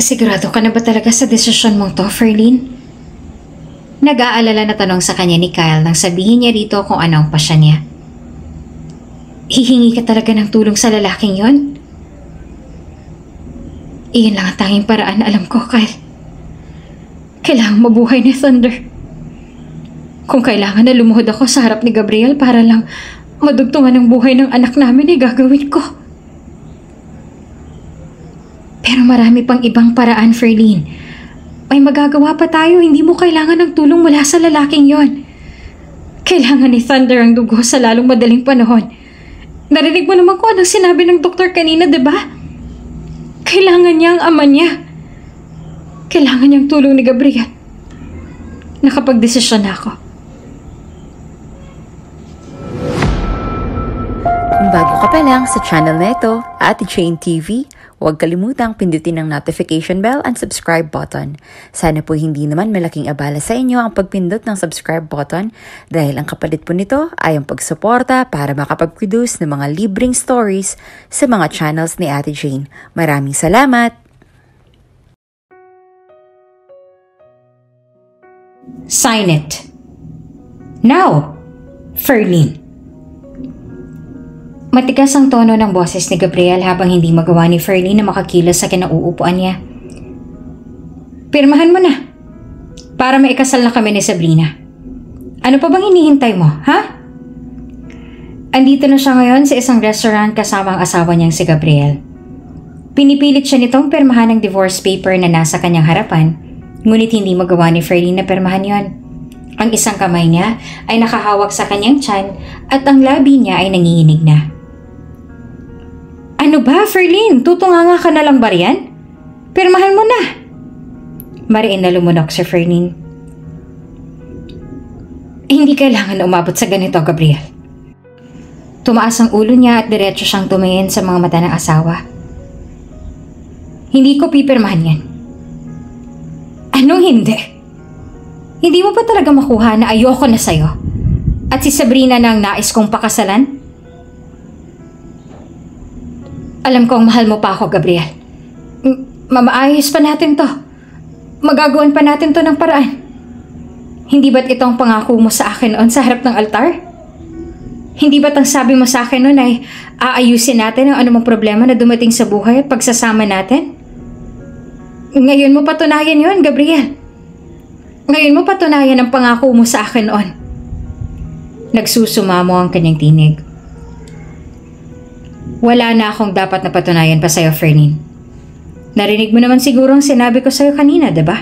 Sigurado ka na ba talaga sa desisyon mong to, Ferlyn? Nag-aalala na tanong sa kanya ni Kyle nang sabihin niya rito kung ano ang pasya niya. Hihingi ka talaga ng tulong sa lalaking yon? Iyon lang ang tanging paraan, alam ko, Kyle. Kailangan mabuhay ni Thunder. Kung kailangan na lumuhod ako sa harap ni Gabriel para lang madugtungan ang buhay ng anak namin, gagawin ko. Pero marami pang ibang paraan, Ferlyn. May magagawa pa tayo, hindi mo kailangan ng tulong mula sa lalaking yon. Kailangan ni Thunder ang dugo sa lalong madaling panahon. Narinig mo naman kung anong sinabi ng doktor kanina, diba? Kailangan niya ang ama niya. Kailangan niyang tulong ni Gabriel. Nakapag-desisyon na ako. Kung bago ka pa lang sa channel na ito, Ate Jane TV, huwag kalimutang pindutin ang notification bell and subscribe button. Sana po hindi naman malaking abala sa inyo ang pagpindot ng subscribe button dahil ang kapalit po nito ay ang pagsuporta para makapag-produce ng mga libreng stories sa mga channels ni Ate Jane. Maraming salamat! Sign it. Now, Ferlyn. Matigas ang tono ng boses ni Gabriel habang hindi magawa ni Ferlyn na makakilos sa kinauupuan niya. Pirmahan mo na. Para maikasal na kami ni Sabrina. Ano pa bang hinihintay mo, ha? Andito na siya ngayon sa isang restaurant kasama ang asawa niyang si Gabriel. Pinipilit siya nitong pirmahan ng divorce paper na nasa kanyang harapan, ngunit hindi magawa ni Ferlyn na pirmahan yon. Ang isang kamay niya ay nakahawak sa kanyang tiyan at ang labi niya ay nanginginig na. Ano ba, Ferlyn? Tutunganga ka na lang ba riyan? Pirmahan mo na. Mariin na lumunok si Ferlyn. Hindi kailangan na umabot sa ganito, Gabriel. Tumaas ang ulo niya at diretso siyang tumingin sa mga mata ng asawa. Hindi ko pipirmahan yan. Anong hindi? Hindi mo pa talaga makuha na ayoko na sa'yo? At si Sabrina na ang nais kong pakasalan? Alam kong mahal mo pa ako, Gabriel. Mamaayos pa natin to. Magagawan pa natin to ng paraan. Hindi ba't itong pangako mo sa akin noon sa harap ng altar? Hindi ba't ang sabi mo sa akin noon ay aayusin natin ang anumang problema na dumating sa buhay at pagsasama natin? Ngayon mo patunayan yon, Gabriel. Ngayon mo patunayan ang pangako mo sa akin noon. Nagsusumamo ang kanyang tinig. Wala na akong dapat na patunayan pa sa'yo, Ferlyn. Narinig mo naman siguro ang sinabi ko sa'yo kanina, diba?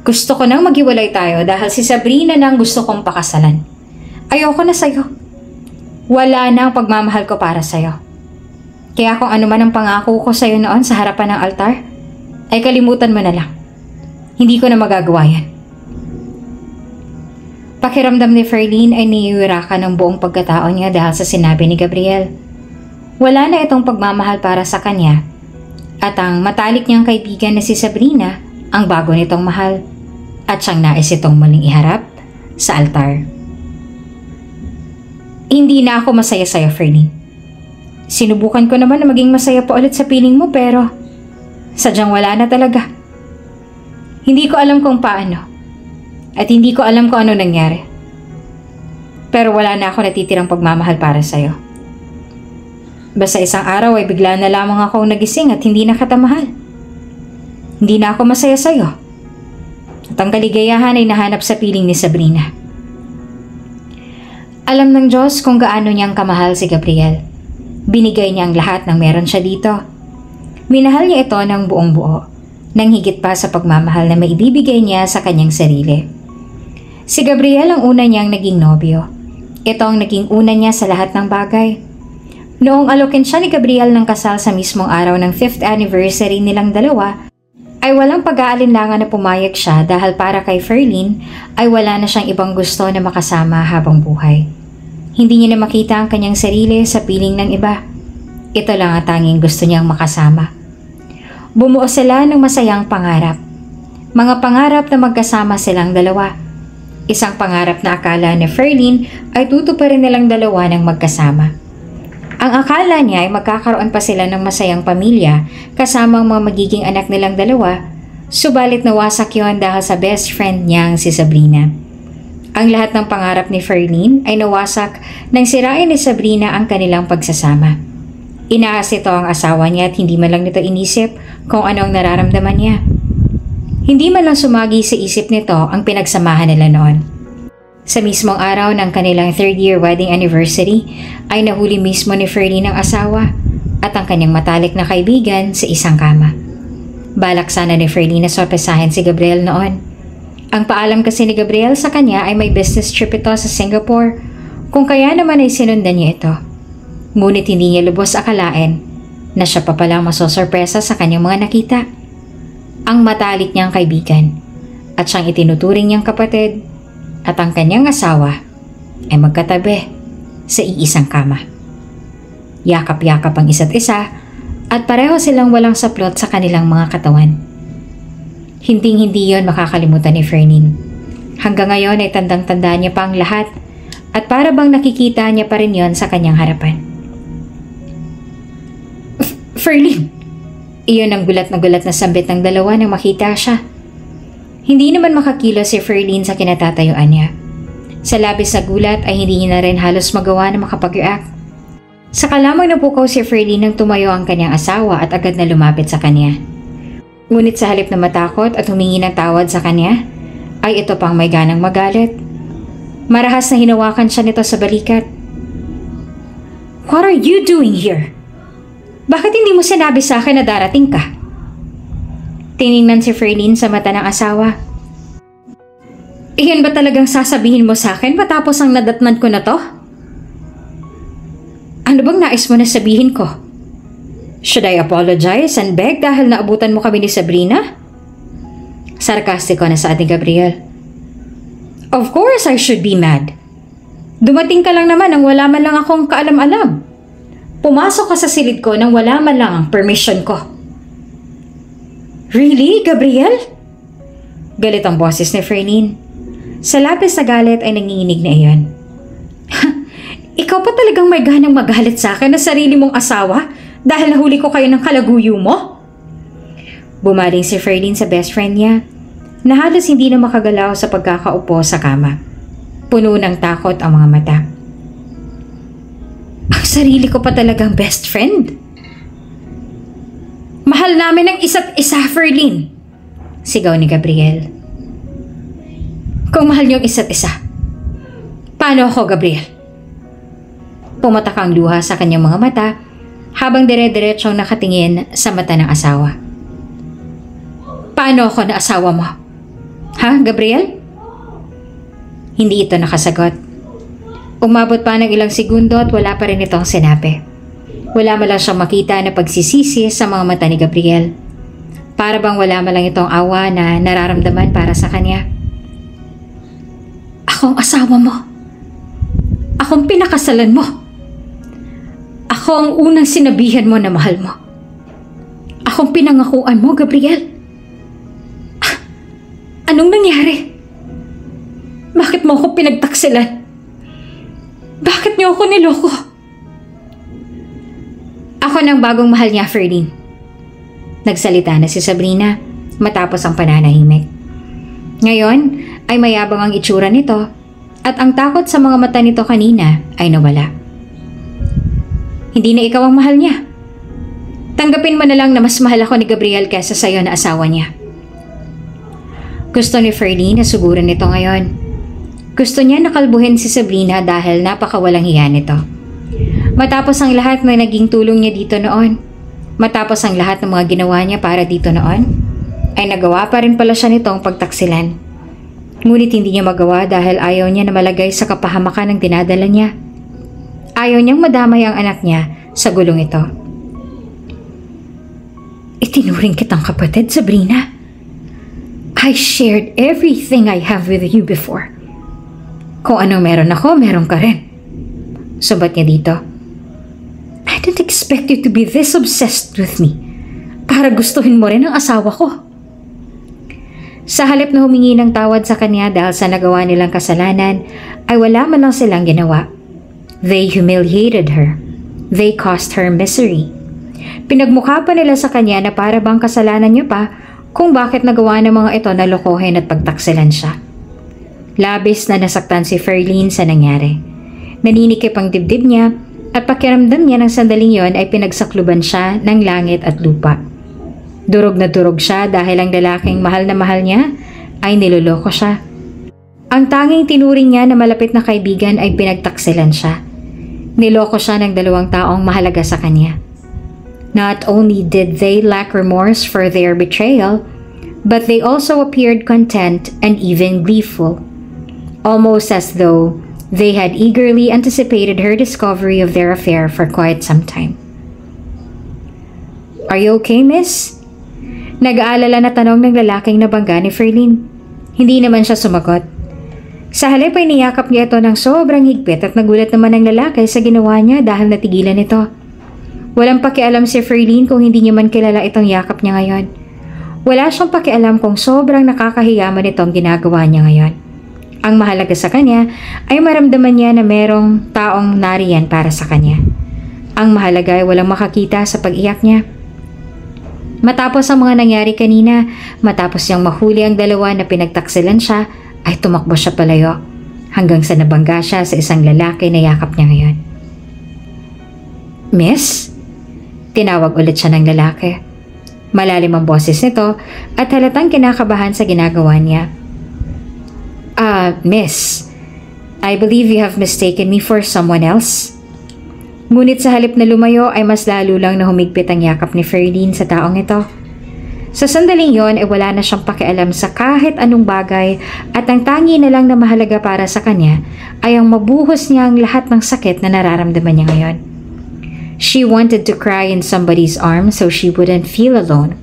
Gusto ko nang maghiwalay tayo dahil si Sabrina na ang gusto kong pakasalan. Ayoko na sa'yo. Wala na ang pagmamahal ko para sa'yo. Kaya kung ano man ang pangako ko sa'yo noon sa harapan ng altar, ay kalimutan mo na lang. Hindi ko na magagawa yan. Pakiramdam ni Ferlyn ay naiwira ng buong pagkatao niya dahil sa sinabi ni Gabriel. Wala na itong pagmamahal para sa kanya at ang matalik niyang kaibigan na si Sabrina ang bago nitong mahal at siyang nais itong muling iharap sa altar. Hindi na ako masaya sa'yo, Ferlyn. Sinubukan ko naman na maging masaya pa ulit sa piling mo pero sadyang wala na talaga. Hindi ko alam kung paano at hindi ko alam kung ano nangyari. Pero wala na ako natitirang pagmamahal para sa'yo. Basta isang araw ay bigla na lamang ako nagising at hindi na katamahal. Hindi na ako masaya sa'yo. At ang kaligayahan ay nahanap sa piling ni Sabrina. Alam ng Diyos kung gaano niyang kamahal si Gabriel. Binigay niya ang lahat ng meron siya dito. Minahal niya ito ng buong buo, nang higit pa sa pagmamahal na maibibigay niya sa kanyang sarili. Si Gabriel ang una niyang naging nobyo. Ito ang naging una niya sa lahat ng bagay. Noong alokin siya ni Gabriel ng kasal sa mismong araw ng 5th anniversary nilang dalawa, ay walang pag-aalinlangan na pumayag siya dahil para kay Ferlyn ay wala na siyang ibang gusto na makasama habang buhay. Hindi niya na makita ang kanyang sarili sa piling ng iba. Ito lang ang tanging gusto niyang makasama. Bumuo sila ng masayang pangarap. Mga pangarap na magkasama silang dalawa. Isang pangarap na akala ni Ferlyn ay tutuparin nilang dalawa ng magkasama. Ang akala niya ay magkakaroon pa sila ng masayang pamilya kasama ang mga magiging anak nilang dalawa, subalit nawasak yon dahil sa best friend niyang si Sabrina. Ang lahat ng pangarap ni Ferlene ay nawasak nang sirain ni Sabrina ang kanilang pagsasama. Inaas ito ang asawa niya at hindi man lang nito inisip kung anong nararamdaman niya. Hindi man lang sumagi sa isip nito ang pinagsamahan nila noon. Sa mismong araw ng kanilang 3rd-year wedding anniversary ay nahuli mismo ni Ferlene ang asawa at ang kanyang matalik na kaibigan sa isang kama. Balak sana ni Ferlene na sorpresahin si Gabriel noon. Ang paalam kasi ni Gabriel sa kanya ay may business trip ito sa Singapore, kung kaya naman ay sinundan niya ito. Ngunit hindi niya lubos akalain na siya pa pala masosorpresa sa kanyang mga nakita. Ang matalik niyang kaibigan at siyang itinuturing niyang kapatid at ang kanyang asawa ay magkatabi sa iisang kama. Yakap-yakap ang isa't isa at pareho silang walang saplot sa kanilang mga katawan. Hinding-hindi yon makakalimutan ni Ferlene. Hanggang ngayon ay tandang-tanda niya pa ang lahat at para bang nakikita niya pa rin yon sa kanyang harapan. Ferlene! Iyon ang gulat na sambit ng dalawa nang makita siya. Hindi naman makakilos si Ferlene sa kinatatayuan niya. Sa labis na gulat ay hindi niya na rin halos magawa na makapag-react. Saka lamang napukaw si Ferlene nang tumayo ang kanyang asawa at agad na lumapit sa kanya. Ngunit sa halip na matakot at humingi ng tawad sa kanya, ay ito pang may ganang magalit. Marahas na hinawakan siya nito sa balikat. What are you doing here? Bakit hindi mo sinabi sa akin na darating ka? Tiningnan si Ferlene sa mata ng asawa. Iyan ba talagang sasabihin mo sa akin matapos ang nadatnan ko na to? Ano bang nais mo na sabihin ko? Should I apologize and beg dahil naabutan mo kami ni Sabrina? Sarkastiko na sa ating Gabriel. Of course I should be mad. Dumating ka lang naman nang wala man lang akong kaalam-alam. Pumasok ka sa silid ko nang wala man lang ang permission ko. Really, Gabriel? Galit ang boses ni Ferlene. Sa lapis na galit ay nanginginig na iyon. Ikaw pa talagang may ganang magalit sa akin na sarili mong asawa dahil nahuli ko kayo ng kalaguyo mo? Bumaling si Ferlene sa best friend niya na halos hindi na makagalaw sa pagkakaupo sa kama. Puno ng takot ang mga mata. Ang sarili ko pa talagang best friend? Mahal namin ang isa't isa, Ferlene. Sigaw ni Gabriel. Kung mahal niyo ang isa't isa, paano ako, Gabriel? Pumatak ang luha sa kanyang mga mata habang dire-diretsong nakatingin sa mata ng asawa. Paano ako na asawa mo? Ha, Gabriel? Hindi ito nakasagot. Umabot pa ng ilang segundo at wala pa rin itong sinabi. Wala man lang siyang makita na pagsisisi sa mga mata ni Gabriel. Para bang wala man lang itong awa na nararamdaman para sa kanya. Ako ang asawa mo. Ako ang pinakasalan mo. Ako ang unang sinabihan mo na mahal mo. Ako ang pinangakuan mo, Gabriel. Anong nangyari? Bakit mo ako pinagtaksilan? Bakit niyo ako niloko? Ako nang bagong mahal niya, Ferlene. Nagsalita na si Sabrina matapos ang pananahimik. Ngayon ay mayabang ang itsura nito at ang takot sa mga mata nito kanina ay nawala. Hindi na ikaw ang mahal niya. Tanggapin mo na lang na mas mahal ako ni Gabriel kaysa sa'yo na asawa niya. Gusto ni Ferlene na suguran nito ngayon. Gusto niya nakalbuhin si Sabrina dahil napakawalang hiya nito. Matapos ang lahat na naging tulong niya dito noon, matapos ang lahat ng mga ginawa niya para dito noon, ay nagawa pa rin pala siya nitong pagtaksilan. Ngunit hindi niya magawa dahil ayaw niya na malagay sa kapahamakan ng dinadala niya. Ayaw niyang madamay ang anak niya sa gulong ito. Itinuring kitang kapatid, Sabrina. I shared everything I have with you before. Kung anong meron ako, meron ka rin. Sumbat niya dito. I didn't expect you to be this obsessed with me para gustuhin mo rin ang asawa ko. Sa halip na humingi ng tawad sa kanya dahil sa nagawa nilang kasalanan, ay wala man lang silang ginawa. They humiliated her. They caused her misery. Pinagmukha pa nila sa kanya na para bang kasalanan niya pa kung bakit nagawa ng mga ito na lokohin at pagtaksilan siya. Labis na nasaktan si Ferline sa nangyari. Naninikip ang dibdib niya at pakiramdam niya ng sandaling yon ay pinagsakluban siya ng langit at lupa. Durog na durog siya dahil ang lalaking mahal na mahal niya ay niloloko siya. Ang tanging tinuring niya na malapit na kaibigan ay pinagtaksilan siya. Niloko siya ng dalawang taong mahalaga sa kanya. Not only did they lack remorse for their betrayal, but they also appeared content and even gleeful, almost as though they had eagerly anticipated her discovery of their affair for quite some time. "Are you okay, miss?" Nag-aalala na tanong ng lalaking nabangga ni Ferline. Hindi naman siya sumagot. Sa halip ay niyakap niya ito ng sobrang higpit at nagulat naman ang lalaki sa ginawa niya dahil natigilan ito. Walang pakialam si Ferline kung hindi niya man kilala itong yakap niya ngayon. Wala siyang pakialam kung sobrang nakakahiyaman itong ginagawa niya ngayon. Ang mahalaga sa kanya ay maramdaman niya na merong taong nariyan para sa kanya. Ang mahalaga ay walang makakita sa pag-iyak niya. Matapos ang mga nangyari kanina, matapos niyang mahuli ang dalawa na pinagtaksilan siya, ay tumakbo siya palayo hanggang sa nabangga siya sa isang lalaki na yakap niya ngayon. "Miss?" Tinawag ulit siya ng lalaki. Malalim ang boses nito at halatang kinakabahan sa ginagawa niya. Miss, I believe you have mistaken me for someone else." Ngunit sa halip na lumayo ay mas lalo lang na humigpit ang yakap ni Ferline sa taong ito. Sa sandaling yon ay wala na siyang pakialam sa kahit anong bagay at ang tangi na lang na mahalaga para sa kanya ay ang mabuhos niya ang lahat ng sakit na nararamdaman niya ngayon. She wanted to cry in somebody's arms so she wouldn't feel alone.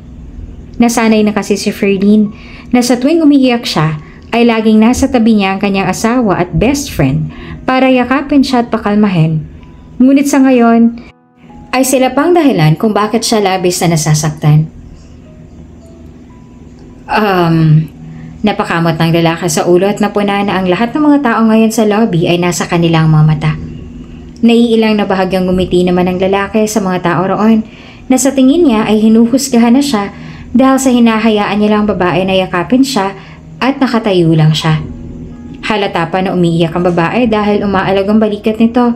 Nasanay na kasi si Ferline na sa tuwing umiiyak siya ay laging nasa tabi niya ang kanyang asawa at best friend para yakapin siya at pakalmahin. Ngunit sa ngayon ay sila pang dahilan kung bakit siya labis na nasasaktan. Napakamot ng lalaki sa ulo at napuna na ang lahat ng mga tao ngayon sa lobby ay nasa kanilang mga mata. Naiilang na bahagyang ngumiti naman ang lalaki sa mga tao roon na sa tingin niya ay hinuhusgahan na siya dahil sa hinahayaan niya lang babae na yakapin siya at nakatayo lang siya. Halata pa na umiiyak ang babae dahil umaalag ang balikat nito.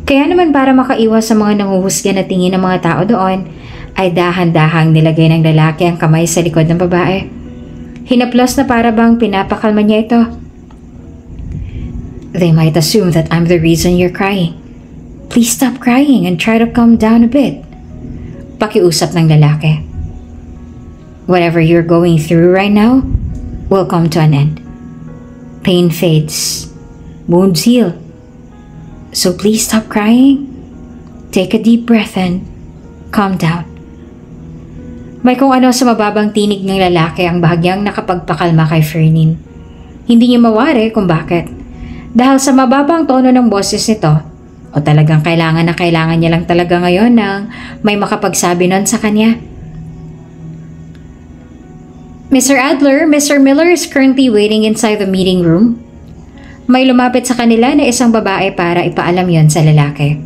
Kaya naman para makaiwas sa mga nanguhusga na tingin ng mga tao doon, ay dahan-dahang nilagay ng lalaki ang kamay sa likod ng babae. Hinaplos na para bang pinapakalma niya ito. "They might assume that I'm the reason you're crying. Please stop crying and try to calm down a bit." Pakiusap ng lalaki. "Whatever you're going through right now will come to an end. Pain fades. Wounds heal. So please stop crying. Take a deep breath and calm down." May kung ano sa mababang tinig ng lalaki ang bahagyang nakapagpakalma kay Ferline. Hindi niya mawari kung bakit. Dahil sa mababang tono ng boses nito, o talagang kailangan na kailangan niya lang talaga ngayon ng may makapagsabi nun sa kanya. "Mr. Adler, Mr. Miller is currently waiting inside the meeting room." May lumapit sa kanila na isang babae para ipaalam yon sa lalaki.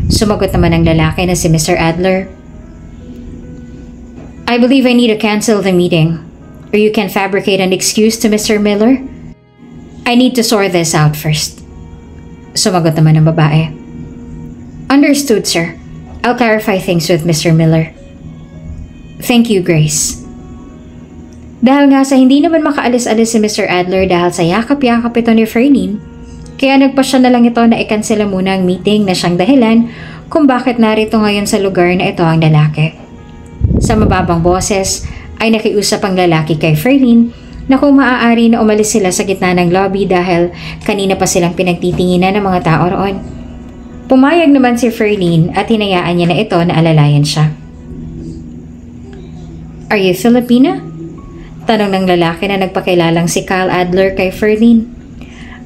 Sumagot naman ang lalaki na si Mr. Adler. "I believe I need to cancel the meeting, or you can fabricate an excuse to Mr. Miller. I need to sort this out first." Sumagot naman ang babae. "Understood, sir. I'll clarify things with Mr. Miller." "Thank you, Grace." Dahil nga sa hindi naman makaalis-alis si Mr. Adler dahil sa yakap-yakap ito ni Ferline, kaya nagpasya na lang ito na ikansela muna ang meeting na siyang dahilan kung bakit narito ngayon sa lugar na ito ang lalaki. Sa mababang boses ay nakiusap ang lalaki kay Ferline na kung maaari na umalis sila sa gitna ng lobby dahil kanina pa silang pinagtitinginan ng mga tao roon. Pumayag naman si Ferline at hinayaan niya na ito na alalayan siya. "Are you Filipina?" Tanong ng lalaki na nagpakilalang si Kyle Adler kay Ferline.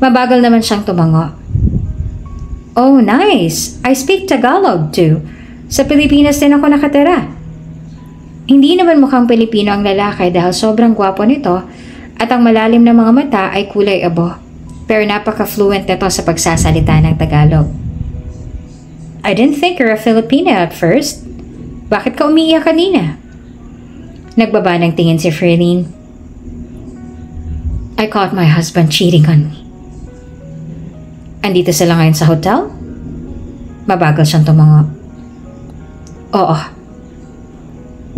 Mabagal naman siyang tumango. "Oh, nice! I speak Tagalog too. Sa Pilipinas din ako nakatira." Hindi naman mukhang Pilipino ang lalaki dahil sobrang gwapo nito at ang malalim na mga mata ay kulay abo, pero napaka-fluent nito sa pagsasalita ng Tagalog. I didn't think you're a Filipina at first. Bakit ka umiiyak kanina? Nagbaba ng tingin si Ferlene. I caught my husband cheating on me. Andito sila ngayon sa hotel? Mabagal siyang tumango. Oo.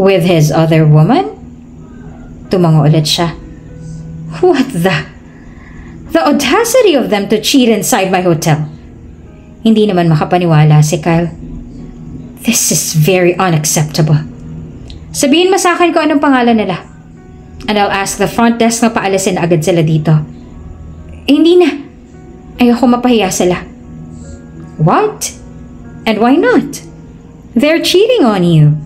With his other woman? Tumango ulit siya. What the? The audacity of them to cheat inside my hotel. Hindi naman makapaniwala si Kyle. This is very unacceptable. Sabihin mo sa akin kung anong pangalan nila. And I'll ask the front desk na paalisin agad sila dito. Hindi na. Ayoko mapahiya sila. What? And why not? They're cheating on you.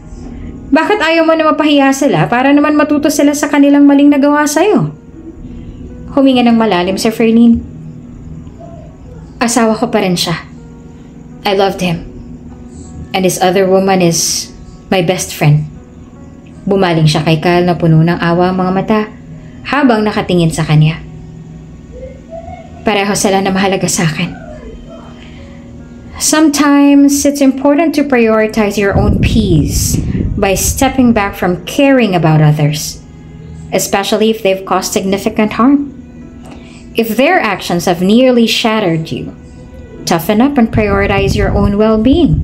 Bakit ayaw mo na mapahiya sila para naman matuto sila sa kanilang maling nagawa sa'yo? Huminga ng malalim si Ferlene. Asawa ko pa rin siya. I loved him. And this other woman is my best friend. Bumaling siya kay Kyle na puno ng awa ang mga mata habang nakatingin sa kanya. Pareho sila na mahalaga sa akin. Sometimes it's important to prioritize your own peace by stepping back from caring about others, especially if they've caused significant harm. If their actions have nearly shattered you, toughen up and prioritize your own well-being.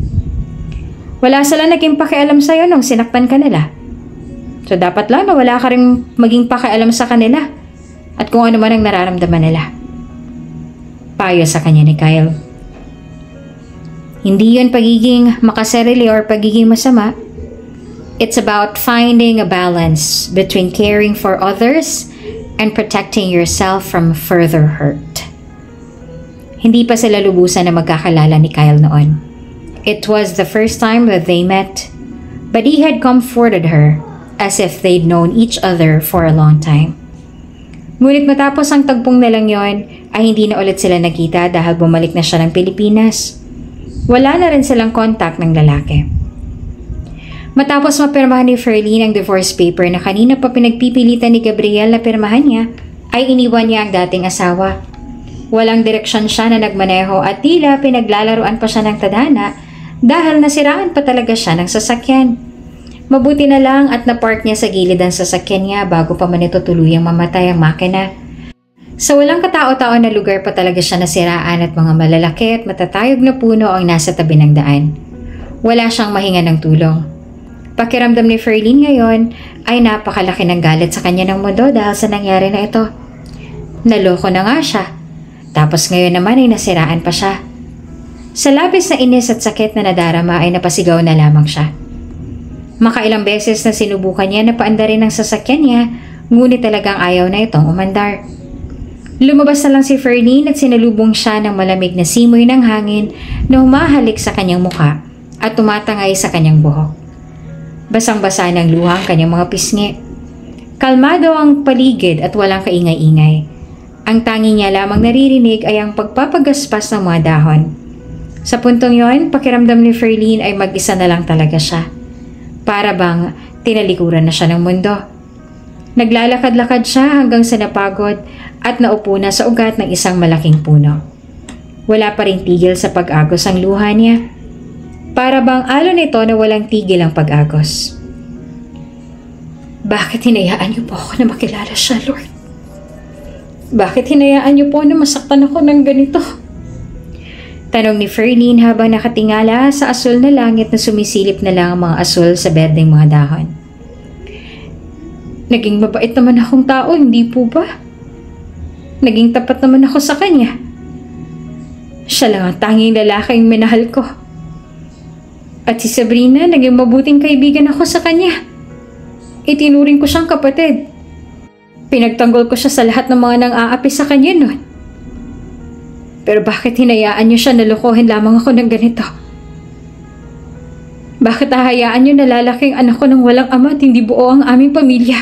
Wala sila naging pakialam sa'yo nung sinaktan ka nila. So dapat lang na wala ka rin maging pakialam sa kanila at kung ano man ang nararamdaman nila. Payo sa kanya ni Kyle. Hindi yun pagiging makasarili or pagiging masama. It's about finding a balance between caring for others and protecting yourself from further hurt. Hindi pa sila lubusan na magkakalala ni Kyle noon. It was the first time that they met, but he had comforted her as if they'd known each other for a long time. Ngunit matapos ang tagpong nilang yon, ay hindi na ulit sila nakita dahil bumalik na siya ng Pilipinas. Wala na rin silang contact ng lalaki. Matapos mapirmahan ni Ferlene ang divorce paper na kanina pa pinagpipilitan ni Gabriel na pirmahan niya, ay iniwan niya ang dating asawa. Walang direksyon siya na nagmaneho at tila pinaglalaruan pa siya ng tadhana dahil nasiraan pa talaga siya ng sasakyan. Mabuti na lang at napark niya sa gilid ang sasakyan niya bago pa man ito tuluyang mamatay ang makina. Sa walang katao-tao na lugar pa talaga siya nasiraan at mga malalaki at matatayog na puno ang nasa tabi ng daan. Wala siyang mahinga ng tulong. Pakiramdam ni Ferlene ngayon ay napakalaki ng galit sa kanya ng mundo dahil sa nangyari na ito. Naloko na nga siya. Tapos ngayon naman ay nasiraan pa siya. Sa labis na inis at sakit na nadarama ay napasigaw na lamang siya. Makailang beses na sinubukan niya na paandarin ang sasakyan niya, ngunit talagang ayaw na itong umandar. Lumabas na lang si Ferlene at sinalubong siya ng malamig na simoy ng hangin na humahalik sa kanyang mukha at tumatangay sa kanyang buhok. Basang-basa ng luha ang kanyang mga pisngi. Kalmado ang paligid at walang kaingay-ingay. Ang tangi niya lamang naririnig ay ang pagpapagaspas ng mga dahon. Sa puntong yon, pakiramdam ni Ferlene ay mag-isa na lang talaga siya. Para bang tinalikuran na siya ng mundo. Naglalakad-lakad siya hanggang sa napagod at naupo na sa ugat ng isang malaking puno. Wala pa ring tigil sa pag-agos ang luha niya. Para bang alon ito na walang tigil ang pag-agos. Bakit hinayaan niyo po ako na makilala siya, Lord? Bakit hinayaan niyo po na masaktan ako ng ganito? Tanong ni Ferlene habang nakatingala sa asul na langit na sumisilip na lang ang mga asul sa berdeng mga dahon. Naging mabait naman akong tao, hindi po ba? Naging tapat naman ako sa kanya. Siya lang ang tanging lalaking minahal ko. At si Sabrina, naging mabuting kaibigan ako sa kanya. Itinuring ko siyang kapatid. Pinagtanggol ko siya sa lahat ng mga nang-aapi sa kanya noon. Pero bakit hinayaan niyo siya na lokohin lamang ako ng ganito? Bakit hahayaan niyo na lalaking anak ko ng walang ama at hindi buo ang aming pamilya?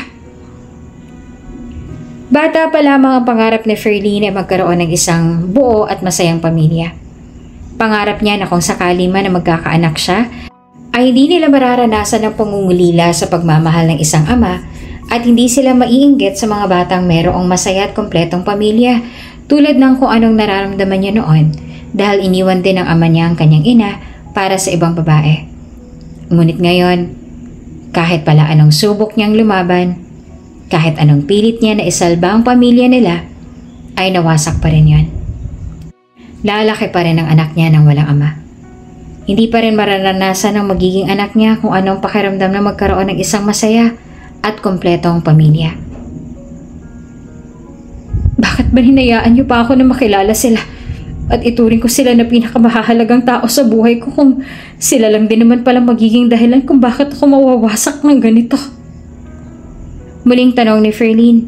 Bata pa lamang ang pangarap ni Ferlene ay magkaroon ng isang buo at masayang pamilya. Pangarap niya na kung sakali man na magkakaanak siya, ay hindi nila mararanasan ang pangungulila sa pagmamahal ng isang ama at hindi sila maiinggit sa mga batang merong masaya at kompletong pamilya tulad ng kung anong nararamdaman niya noon dahil iniwan din ng ama niya ang kanyang ina para sa ibang babae. Ngunit ngayon, kahit pala anong subok niyang lumaban, kahit anong pilit niya na isalba ang pamilya nila, ay nawasak pa rin yon. Lalaki pa rin ang anak niya nang walang ama. Hindi pa rin mararanasan ng magiging anak niya kung anong pakiramdam na magkaroon ng isang masaya at kompletong pamilya. Bakit ba hinayaan niyo pa ako na makilala sila at ituring ko sila na pinakamahalagang tao sa buhay ko kung sila lang din naman pala magiging dahilan kung bakit ako mawawasak ng ganito? Muling tanong ni Ferlene.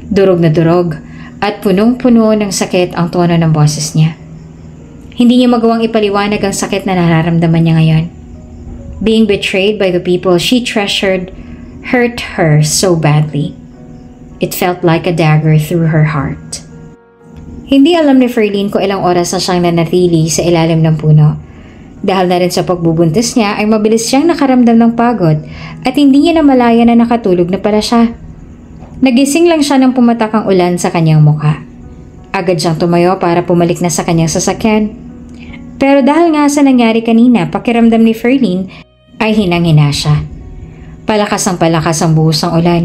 Durog na durog at punong-puno ng sakit ang tono ng boses niya. Hindi niya magawang ipaliwanag ang sakit na nararamdaman niya ngayon. Being betrayed by the people she treasured hurt her so badly. It felt like a dagger through her heart. Hindi alam ni Ferlene kung ilang oras na siyang nanatili sa ilalim ng puno. Dahil na rin sa pagbubuntis niya ay mabilis siyang nakaramdam ng pagod at hindi niya namalaya na nakatulog na pala siya. Nagising lang siya nang pumatak ang ulan sa kanyang mukha. Agad siyang tumayo para pumalik na sa kanyang sasakyan. Pero dahil nga sa nangyari kanina, pakiramdam ni Ferlene ay hinang-hina siya. Palakas ang buhos ng ulan.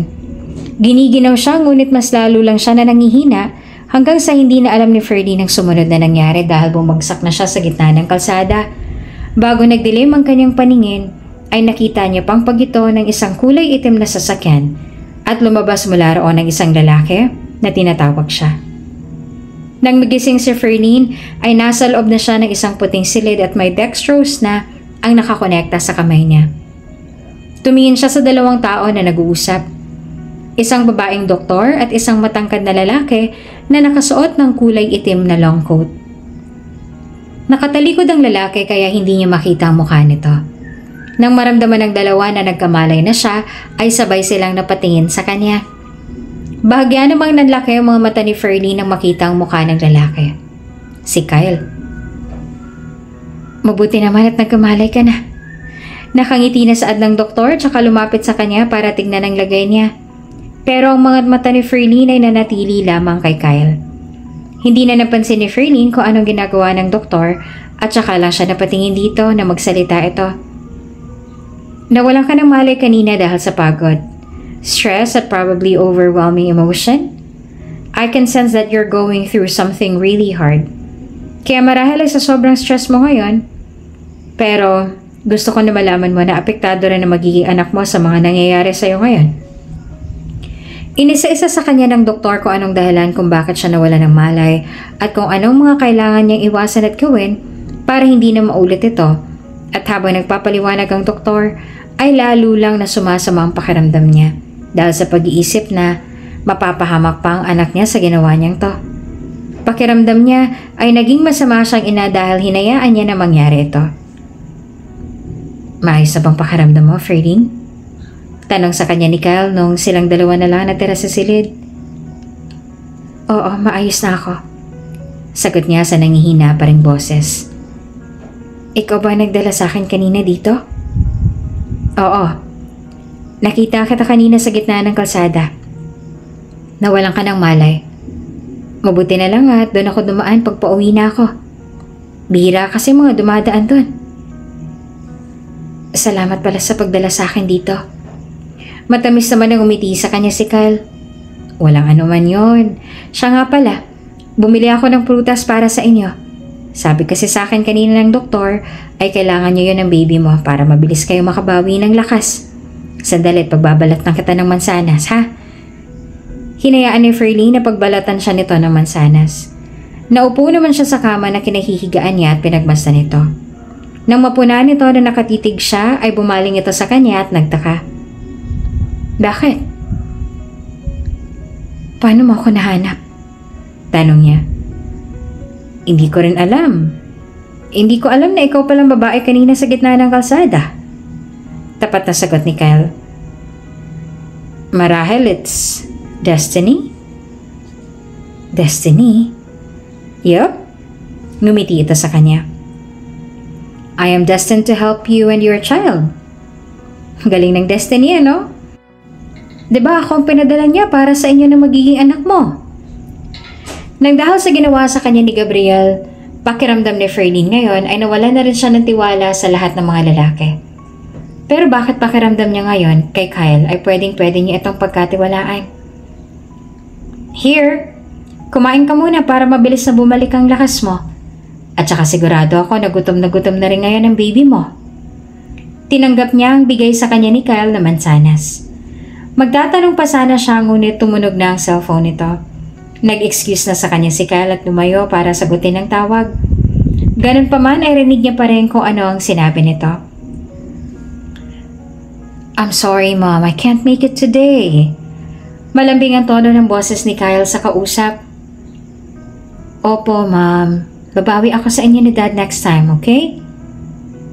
Giniginaw siya ngunit mas lalo lang siya na nangihina hanggang sa hindi na alam ni Ferlene ang sumunod na nangyari dahil bumagsak na siya sa gitna ng kalsada. Bago nagdilim ang kanyang paningin, ay nakita niya pang pagito ng isang kulay itim na sasakyan at lumabas mula roon ng isang lalaki na tinatawag siya. Nang magising si Ferlene ay nasa loob na siya ng isang puting silid at may dextrose na ang nakakonekta sa kamay niya. Tumingin siya sa dalawang tao na nag-uusap. Isang babaeng doktor at isang matangkad na lalaki na nakasuot ng kulay itim na long coat. Nakatalikod ang lalaki kaya hindi niya makita ang mukha nito. Nang maramdaman ng dalawa na nagkamalay na siya, ay sabay silang napatingin sa kanya. Bahagya namang nanlaki ang mga mata ni Ferlene nang makita ang mukha ng lalaki. Si Kyle. Mabuti naman at nagkamalay ka na. Nakangiti na saad ng doktor tsaka lumapit sa kanya para tignan ang lagay niya. Pero ang mga mata ni Ferlene ay nanatili lamang kay Kyle. Hindi na napansin ni Ferlene kung anong ginagawa ng doktor at saka lang siya napatingin dito na magsalita ito. Nawalan ka ng malay kanina dahil sa pagod, stress at probably overwhelming emotion. I can sense that you're going through something really hard. Kaya marahil ay sa sobrang stress mo ngayon. Pero gusto ko na malaman mo na apektado rin na magiging anak mo sa mga nangyayari sa'yo ngayon. Inisa-isa sa kanya ng doktor kung anong dahilan kung bakit siya nawala ng malay at kung anong mga kailangan niyang iwasan at gawin para hindi na maulit ito. At habang nagpapaliwanag ang doktor, ay lalo lang na sumasama ang pakiramdam niya dahil sa pag-iisip na mapapahamak pa ang anak niya sa ginawa niyang to. Pakiramdam niya ay naging masama siyang ina dahil hinayaan niya na mangyari ito. Maayos na bang pakiramdam mo, Ferlene? Tanong sa kanya ni Kyle nung silang dalawa na lang natira sa silid. Oo, maayos na ako. Sagot niya sa nangihina pa ring boses. Ikaw ba nagdala sa akin kanina dito? Oo. Nakita kita kanina sa gitna ng kalsada. Nawalan ka ng malay. Mabuti na lang at doon ako dumaan pag pauwi na ako. Bihira kasi mga dumadaan doon. Salamat pala sa pagdala sa akin dito. Matamis naman ang umiti sa kanya si Kyle. Walang anuman yon. Siya nga pala, bumili ako ng prutas para sa inyo. Sabi kasi sa akin kanina ng doktor ay kailangan niyo yun ng baby mo para mabilis kayo makabawi ng lakas. Sandali at pagbabalat ng kita ng mansanas, ha? Hinayaan ni Ferlene na pagbalatan siya nito ng mansanas. Naupo naman siya sa kama na kinahihigaan niya at pinagmasdan nito. Nang mapuna nito na nakatitig siya ay bumaling ito sa kanya at nagtaka. Bakit? Paano mo ako nahanap? Tanong niya. Hindi ko rin alam. Hindi ko alam na ikaw palang babae kanina sa gitna ng kalsada. Tapat na sagot ni Kyle. Marahil it's destiny? Destiny? Yup. Ngumiti ito sa kanya. I am destined to help you and your child. Galing ng destiny, ano? Diba ako ang pinadala niya para sa inyo na magiging anak mo? Nang dahil sa ginawa sa kanya ni Gabriel, Pakiramdam ni Ferlene ngayon ay nawala na rin siya ng tiwala sa lahat ng mga lalaki. Pero bakit pakiramdam niya ngayon kay Kyle ay pwedeng-pwede niya itong pagkatiwalaan? Here, kumain ka muna para mabilis na bumalik ang lakas mo. At saka sigurado ako na gutom na rin ngayon ang baby mo. Tinanggap niya ang bigay sa kanya ni Kyle na mansanas. Magtatanong pa sana siya ngunit tumunog na ang cellphone nito. Nag-excuse na sa kanya si Kyle at lumayo para sagutin ang tawag. Ganun pa man ay rinig niya pa rin kung ano ang sinabi nito. I'm sorry mom, I can't make it today. Malambing ang tono ng boses ni Kyle sa kausap. Opo ma'am, babawi ako sa inyo ni dad next time, okay?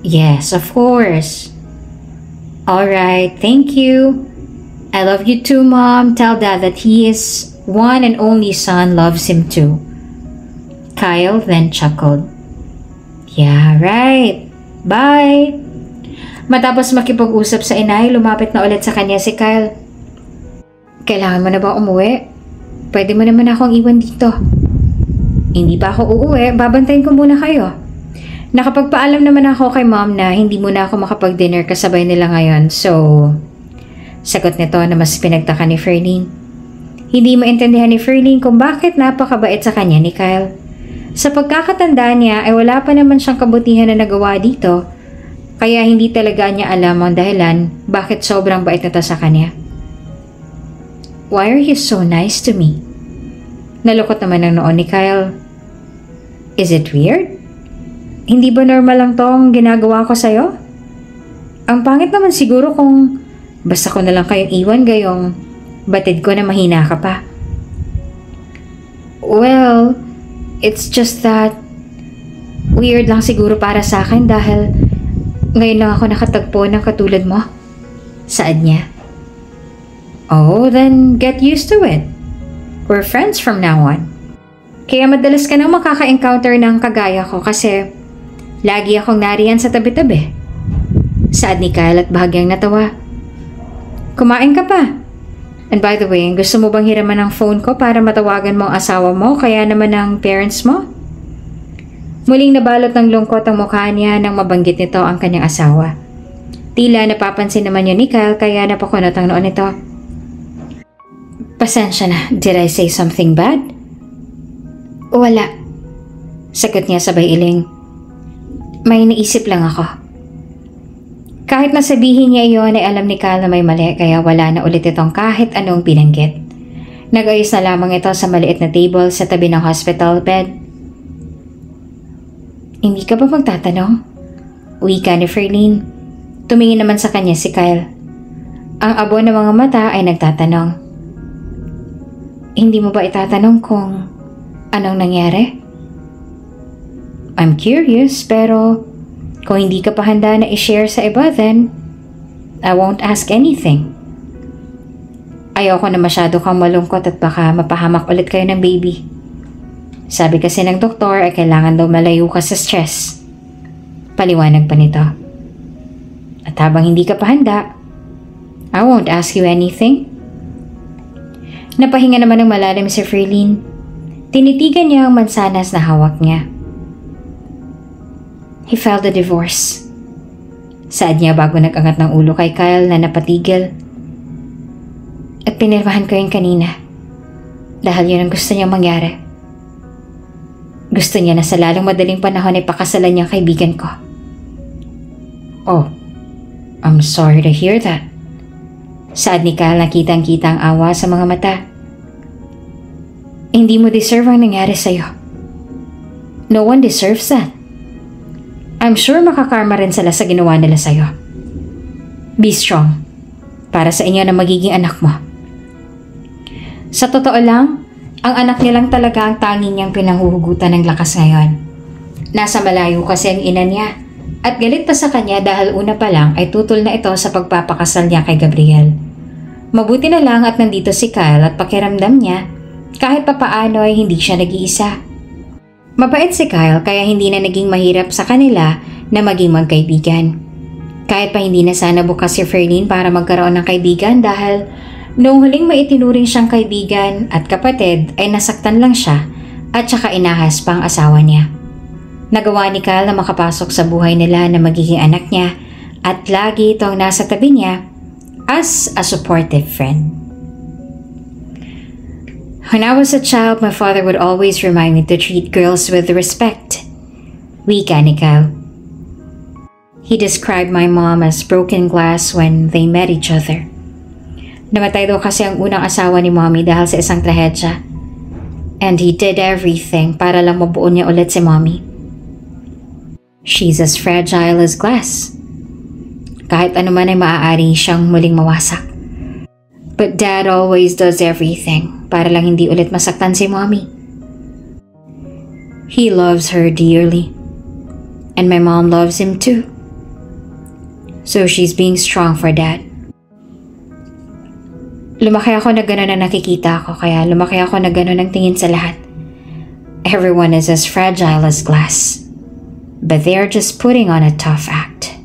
Yes, of course. Alright, thank you. I love you too mom, tell dad that he is one and only son loves him too. Kyle then chuckled. Yeah, right. Bye. Matapos makipag-usap sa inay, lumapit na ulit sa kanya si Kyle. Kailangan mo na ba umuwi? Pwede mo naman akong iwan dito. Hindi pa ako uuwi, babantayin ko muna kayo. Nakapagpaalam naman ako kay mom na hindi muna ako makapag-dinner kasabay nila ngayon, so... Sagot nito na mas pinagtaka ni Ferlene. Hindi maintindihan ni Ferlene kung bakit napakabait sa kanya ni Kyle. Sa pagkakatanda niya ay wala pa naman siyang kabutihan na nagawa dito, kaya hindi talaga niya alam ang dahilan bakit sobrang bait nito sa kanya. Why are you so nice to me? Nalukot naman ang noon ni Kyle. Is it weird? Hindi ba normal lang tong ginagawa ko sa'yo? Ang pangit naman siguro kung basta ko na lang kayong iwan gayong batid ko na mahina ka pa. Well, it's just that weird lang siguro para sa akin dahil ngayon lang ako nakatagpo ng katulad mo. Saad niya. Oh, then get used to it. We're friends from now on. Kaya madalas ka nang makaka-encounter ng kagaya ko kasi lagi akong nariyan sa tabi-tabi. Saad ni Kyle at bahagyang natawa. Kumain ka pa. And by the way, gusto mo bang hiraman ang phone ko para matawagan mo ang asawa mo kaya naman ang parents mo? Muling nabalot ng lungkot ang mukha niya nang mabanggit nito ang kanyang asawa. Tila napapansin naman yun ni Kyle kaya napakunot ang noon nito. Pasensya na, did I say something bad? Wala. Sagot niya sabay iling. May naisip lang ako. Kahit nasabihin niya iyon ay alam ni Kyle na may mali kaya wala na ulit itong kahit anong binanggit. Nag-ayos na lamang ito sa maliit na table sa tabi ng hospital bed. Hindi ka ba magtatanong? Wika ni Ferlene. Tumingin naman sa kanya si Kyle. Ang abo ng mga mata ay nagtatanong. Hindi mo ba itatanong kung anong nangyari? I'm curious pero kung hindi ka pa handa na i-share sa iba, then I won't ask anything. Ayoko na masyado kang malungkot at baka mapahamak ulit kayo ng baby. Sabi kasi ng doktor ay kailangan daw malayo ka sa stress. Paliwanag pa nito. At habang hindi ka pa handa, I won't ask you anything. Napahinga naman ng malalim si Ferlene. Tinitigan niya ang mansanas na hawak niya. He filed a divorce. Saad niya bago nag-angat ng ulo kay Kyle na napatigil. At pinirmahan ko yun kanina. Dahil yun ang gusto niyang mangyari. Gusto niya na sa lalong madaling panahon ay pakasalan niyang kaibigan ko. Oh, I'm sorry to hear that. Saad ni Kyle na kitang-kita ang awa sa mga mata. Hindi mo deserve ang nangyari sa'yo. No one deserves that. I'm sure makakarma rin sila sa ginawa nila sa'yo. Be strong. Para sa inyo na magiging anak mo. Sa totoo lang, ang anak niya lang talaga ang tanging niyang pinanghuhugutan ng lakas ngayon. Nasa malayo kasi ang ina niya. At galit pa sa kanya dahil una pa lang ay tutol na ito sa pagpapakasal niya kay Gabriel. Mabuti na lang at nandito si Kyle at pakiramdam niya kahit papaano ay hindi siya nag-iisa. Mabait si Kyle kaya hindi na naging mahirap sa kanila na maging magkaibigan. Kahit pa hindi na sana bukas si Ferlene para magkaroon ng kaibigan dahil noong huling maitinuring siyang kaibigan at kapatid ay nasaktan lang siya at saka inahas pa ang asawa niya. Nagawa ni Kyle na makapasok sa buhay nila na magiging anak niya at lagi itong nasa tabi niya as a supportive friend. When I was a child, my father would always remind me to treat girls with respect. Wika ni Kyle. He described my mom as broken glass when they met each other. Namatay daw kasi ang unang asawa ni mommy dahil sa isang trahedya. And he did everything para lang mabuo niya ulit si mommy. She's as fragile as glass. Kahit ano man ay maaari siyang muling mawasak. But dad always does everything para lang hindi ulit masaktan si mommy. He loves her dearly. And my mom loves him too. So she's being strong for dad. Lumaki ako na gano'n ang nakikita ko, kaya lumaki ako na gano'n ang tingin sa lahat. Everyone is as fragile as glass. But they're just putting on a tough act.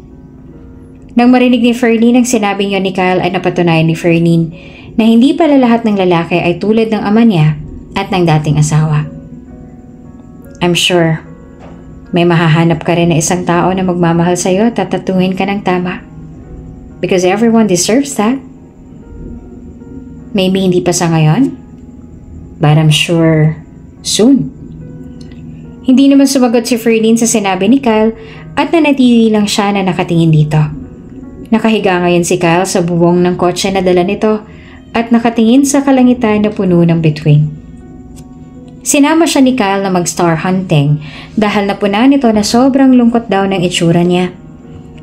Nang marinig ni Ferlene ang sinabi niya ni Kyle ay napatunayan ni Ferlene na hindi pala lahat ng lalaki ay tulad ng ama niya at ng dating asawa. I'm sure may mahahanap ka rin na isang tao na magmamahal sa'yo at tatatuhin ka ng tama. Because everyone deserves that. Maybe hindi pa sa ngayon, but I'm sure soon. Hindi naman sumagot si Ferlene sa sinabi ni Kyle at nanatili lang siya na nakatingin dito. Nakahiga ngayon si Kyle sa bubong ng kotse na dala nito at nakatingin sa kalangitan na puno ng bituin. Sinama siya ni Kyle na mag-star hunting dahil napuna nito na sobrang lungkot daw ng itsura niya.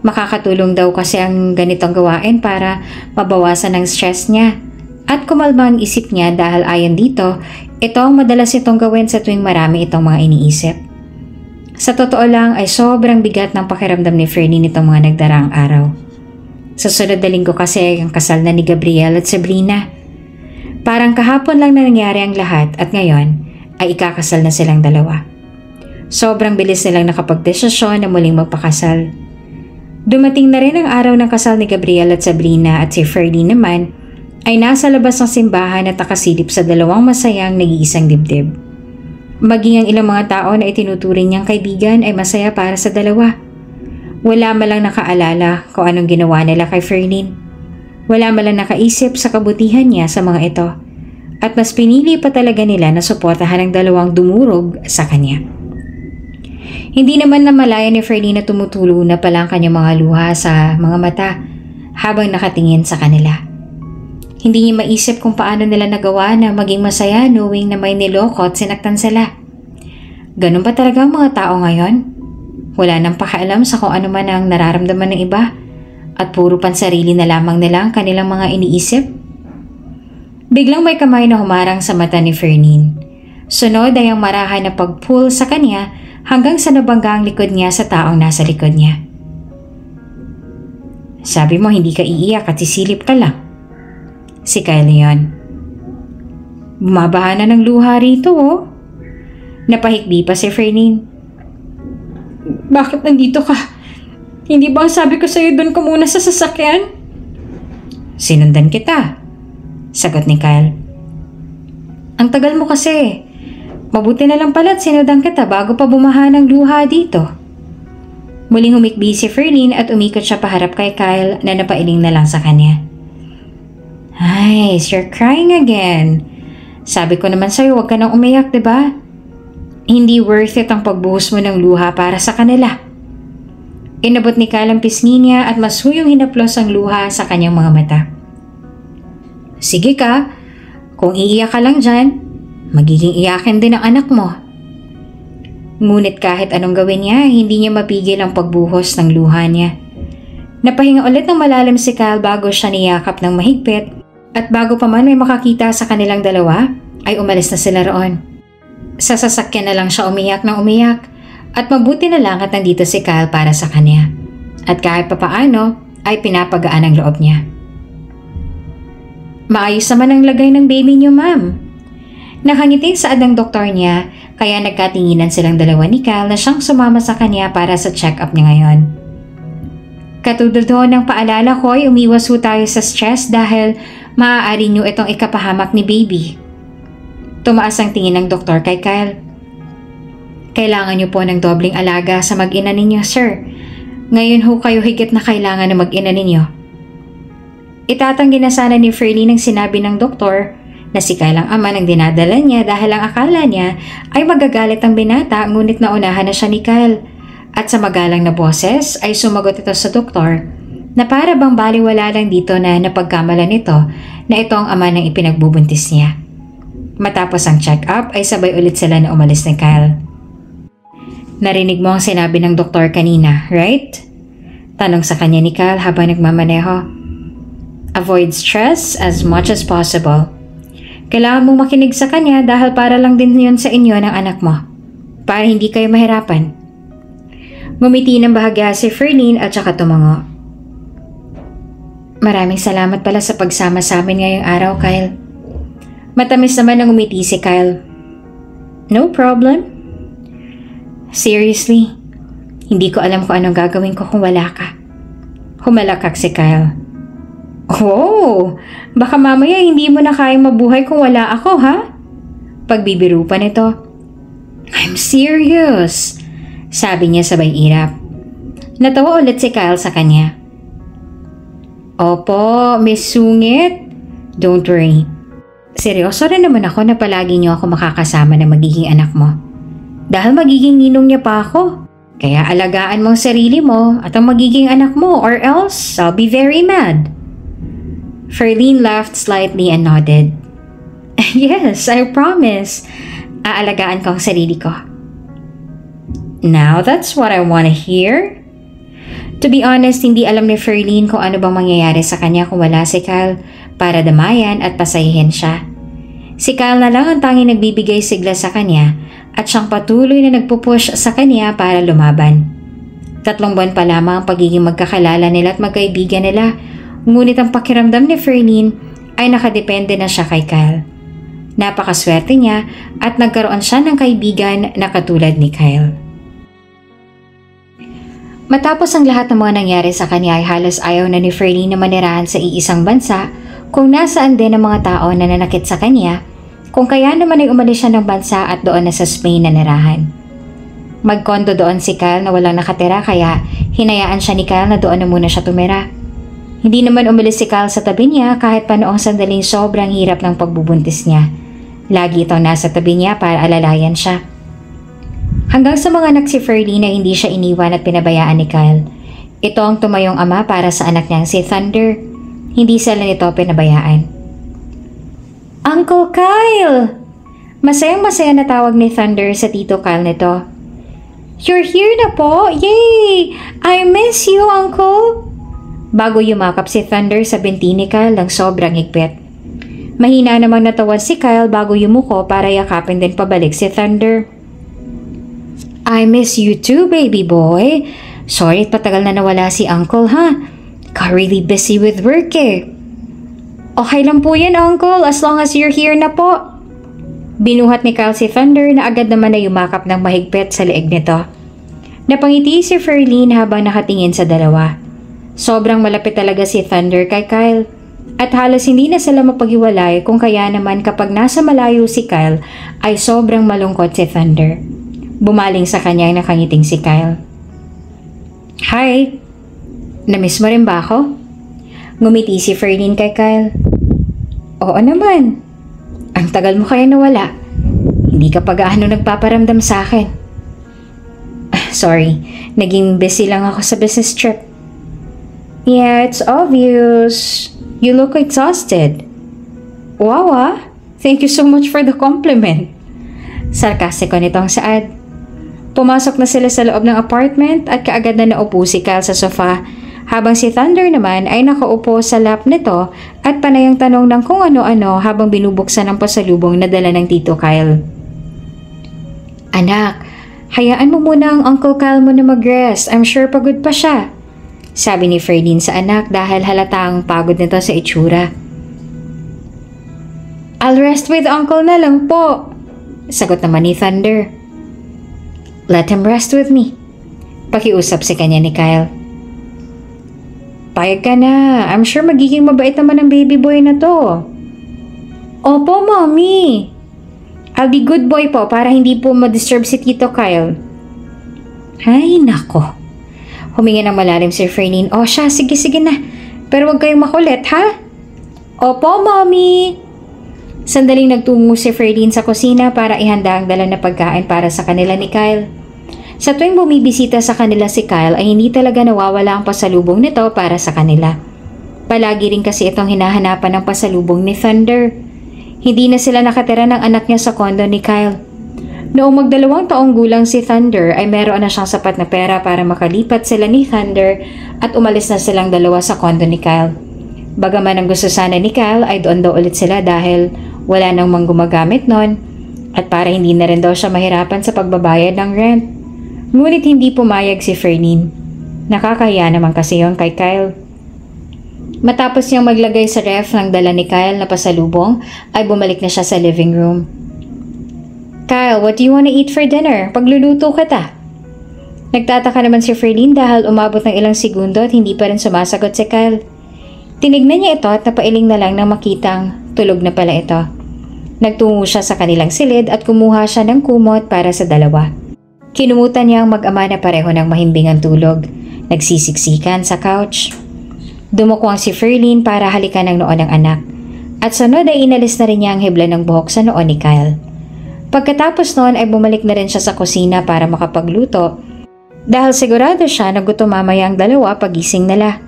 Makakatulong daw kasi ang ganitong gawain para mabawasan ang stress niya at kumalma ang isip niya dahil ayon dito, ito ang madalas itong gawin sa tuwing marami itong mga iniisip. Sa totoo lang ay sobrang bigat ng pakiramdam ni Ferlene nitong mga nagdaraang araw. Sa sunod na linggo kasi ang kasal na ni Gabriel at Sabrina. Parang kahapon lang na nangyari ang lahat at ngayon ay ikakasal na silang dalawa. Sobrang bilis nilang nakapagdesisyon na muling magpakasal. Dumating na rin ang araw ng kasal ni Gabriel at Sabrina at si Ferlene naman ay nasa labas ng simbahan at nakasilip sa dalawang masayang nag-iisang dibdib. Maging ang ilang mga tao na itinuturing niyang kaibigan ay masaya para sa dalawa. Wala malang nakaalala kung anong ginawa nila kay Ferlene. Wala malang nakaisip sa kabutihan niya sa mga ito. At mas pinili pa talaga nila na suportahan ang dalawang dumurog sa kanya. Hindi naman namalaya ni Ferlene na tumutulo na pala ang kanyang mga luha sa mga mata habang nakatingin sa kanila. Hindi niya maisip kung paano nila nagawa na maging masaya knowing na may niloko at sinaktan sila. Ganun ba talaga ang mga tao ngayon? Wala nang pakialam sa kung ano man ang nararamdaman ng iba at puro pansarili na lamang nila ang kanilang mga iniisip. Biglang may kamay na humarang sa mata ni Ferlene. Sunod ay ang marahan na pag-pull sa kanya hanggang sa nabangga ang likod niya sa taong nasa likod niya. Sabi mo hindi ka iiyak at sisilip ka lang. Si Kyle yun. Bumabaha na ng luha rito oh. Napahikbi pa si Ferlene. Bakit nandito ka? Hindi ba sabi ko sa'yo doon ka muna sa sasakyan? Sinundan kita. Sagot ni Kyle. Ang tagal mo kasi. Mabuti na lang pala't sinundan kita bago pa bumaha ng luha dito. Muling humikbi si Ferlene at umikot siya paharap kay Kyle na napailing na lang sa kanya. Ay, you're crying again. Sabi ko naman sa'yo, huwag ka nang umiyak, diba? Hindi worth it ang pagbuhos mo ng luha para sa kanila. Inabot ni Kyle ang pisngi niya at masuyong hinaplos ang luha sa kanyang mga mata. Sige ka, kung iiyak ka lang dyan, magiging iyakin din ang anak mo. Ngunit kahit anong gawin niya, hindi niya mapigil ang pagbuhos ng luha niya. Napahinga ulit ng malalim si Kyle bago siya niyakap ng mahigpit at bago pa man may makakita sa kanilang dalawa, ay umalis na sila roon. Sa sasakyan na lang siya umiyak ng umiyak at mabuti na lang at nandito si Kyle para sa kanya. At kahit papaano ay pinapagaan ang loob niya. Maayos naman ang lagay ng baby niyo, ma'am. Nakangiti saad ng doktor niya kaya nagkatinginan silang dalawa ni Kyle na siyang sumama sa kanya para sa check-up niya ngayon. Katulad doon ng paalala ko ay umiwas ho tayo sa stress dahil maaari niyo itong ikapahamak ni baby. Tumaas ang tingin ng doktor kay Kyle. Kailangan niyo po ng dobling alaga sa mag-ina ninyo, sir. Ngayon ho kayo higit na kailangan ng mag-ina ninyo. Itatanggi na sana ni Ferlene ang sinabi ng doktor na si Kyle ang ama ng dinadala niya dahil ang akala niya ay magagalit ang binata, ngunit naunahan na siya ni Kyle. At sa magalang na boses ay sumagot ito sa doktor na para bang baliwala lang dito na napagkamalan nito na ito ang ama ng ipinagbubuntis niya. Matapos ang check-up ay sabay ulit sila na umalis ni Kyle. Narinig mo ang sinabi ng doktor kanina, right? Tanong sa kanya ni Kyle habang nagmamaneho. Avoid stress as much as possible. Kailangan mong makinig sa kanya dahil para lang din yun sa inyo ng anak mo. Para hindi kayo mahirapan. Ngumiti ng bahagya si Ferlene at saka tumango. Maraming salamat pala sa pagsama sa amin ngayong araw, Kyle. Matamis naman ang ngumiti si Kyle. No problem. Seriously, hindi ko alam kung anong gagawin ko kung wala ka. Humalakak si Kyle. Oh, baka mamaya hindi mo na kayang mabuhay kung wala ako, ha? Pagbibiro pa nito. I'm serious, sabi niya sabay irap. Natawa ulit si Kyle sa kanya. Opo, Miss Sungit. Don't worry. Seryoso rin naman ako na palagi niyo ako makakasama na magiging anak mo. Dahil magiging ninong niya pa ako. Kaya alagaan mo ang sarili mo at ang magiging anak mo or else I'll be very mad. Ferlene laughed slightly and nodded. Yes, I promise. Aalagaan ko ang sarili ko. Now that's what I want to hear. To be honest, hindi alam ni Ferlene kung ano bang mangyayari sa kanya kung wala si Kyle para damayan at pasayahin siya. Si Kyle na lang ang tanging nagbibigay sigla sa kanya at siyang patuloy na nagpupush sa kanya para lumaban. 3 buwan pa lamang ang pagiging magkakalala nila at magkaibigan nila, ngunit ang pakiramdam ni Ferlene ay nakadepende na siya kay Kyle. Napakaswerte niya at nagkaroon siya ng kaibigan na katulad ni Kyle. Matapos ang lahat ng mga nangyari sa kanya ay halos ayaw na ni Ferlene na manirahan sa iisang bansa kung nasaan din ang mga tao na nanakit sa kanya. Kung kaya naman ay umalis siya ng bansa at doon na sa Spain na nirahan. Magkondo doon si Kyle na walang nakatira kaya hinayaan siya ni Kyle na doon na muna siya tumira. Hindi naman umalis si Kyle sa tabi niya kahit pa noong sandaling sobrang hirap ng pagbubuntis niya. Lagi itong nasa tabi niya para alalayan siya. Hanggang sa mga anak si Ferlene na hindi siya iniwan at pinabayaan ni Kyle. Ito ang tumayong ama para sa anak niyang si Thunder. Hindi sila nito pinabayaan. Uncle Kyle! Masayang-masaya na tawag ni Thunder sa tito Kyle nito. You're here na po! Yay! I miss you, Uncle! Bago yumakap si Thunder sa binti ni Kyle ng sobrang higpit. Mahina namang natawan si Kyle bago yumuko para yakapin din pabalik si Thunder. I miss you too, baby boy. Sorry patagal na nawala si Uncle, ha? Got really busy with work eh. Okay lang po yan, Uncle, as long as you're here na po. Binuhat ni Kyle si Thunder na agad naman na yumakap ng mahigpit sa leeg nito. Napangiti si Ferlene habang nakatingin sa dalawa. Sobrang malapit talaga si Thunder kay Kyle. At halos hindi na sila mapaghiwalay kung kaya naman kapag nasa malayo si Kyle ay sobrang malungkot si Thunder. Bumaling sa kanya ang nakangiting si Kyle. Hi! Namiss mo rin ba ako? Ngumiti si Ferlene kay Kyle. Oo naman. Ang tagal mo kaya nawala. Hindi ka pa gaano nagpaparamdam sa akin. Sorry, naging busy lang ako sa business trip. Yeah, it's obvious. You look exhausted. Wow ah, thank you so much for the compliment. Sarkastiko nitong saad. Pumasok na sila sa loob ng apartment at kaagad na naupo si Kyle sa sofa habang si Thunder naman ay nakaupo sa lap nito at panayang tanong ng kung ano-ano habang binubuksan ang pasalubong na dala ng Tito Kyle. Anak, hayaan mo muna ang Uncle Kyle mo na mag-rest. I'm sure pagod pa siya. Sabi ni Ferlene sa anak dahil halatang pagod nito sa itsura. I'll rest with Uncle na lang po. Sagot naman ni Thunder. Let him rest with me. Pakiusap si kanya ni Kyle. Payag ka na. I'm sure magiging mabait naman ang baby boy na to. Opo, Mommy. I'll be good boy po para hindi po ma-disturb si Tito Kyle. Ay, nako. Huminga ng malalim si Fernine. O siya, sige na. Pero huwag kayong makulit, ha? Opo, Mommy. Sandaling nagtungo si Fernine sa kusina para ihanda ang dala na pagkain para sa kanila ni Kyle. Sa tuwing bumibisita sa kanila si Kyle ay hindi talaga nawawala ang pasalubong nito para sa kanila. Palagi rin kasi itong hinahanapan ng pasalubong ni Thunder. Hindi na sila nakatira ng anak niya sa kondo ni Kyle. Noong mag-2 taong gulang si Thunder ay meron na siyang sapat na pera para makalipat sila ni Thunder at umalis na silang dalawa sa kondo ni Kyle. Bagaman ang gusto sana ni Kyle ay doon daw ulit sila dahil wala nang mang gumagamit nun at para hindi na rin daw siya mahirapan sa pagbabayad ng rent. Ngunit hindi pumayag si Fernine. Nakakahiya naman kasi yon kay Kyle. Matapos niyang maglagay sa ref ng dala ni Kyle na pasalubong ay bumalik na siya sa living room. Kyle, what do you want to eat for dinner? Pagluluto kita. Nagtataka naman si Fernine dahil umabot ng ilang segundo at hindi pa rin sumasagot si Kyle. Tinignan niya ito at napailing na lang nang makitang tulog na pala ito. Nagtungo siya sa kanilang silid at kumuha siya ng kumot para sa dalawa. Kinumutan niya ang mag-ama na pareho ng mahimbingang tulog. Nagsisiksikan sa couch. Dumukwang si Fernine para halikan ang noo ng anak. At sunod ay inalis na rin niya ang hibla ng buhok sa noo ni Kyle. Pagkatapos noon ay bumalik na rin siya sa kusina para makapagluto dahil sigurado siya na gutom mamaya ang dalawa pagising nila.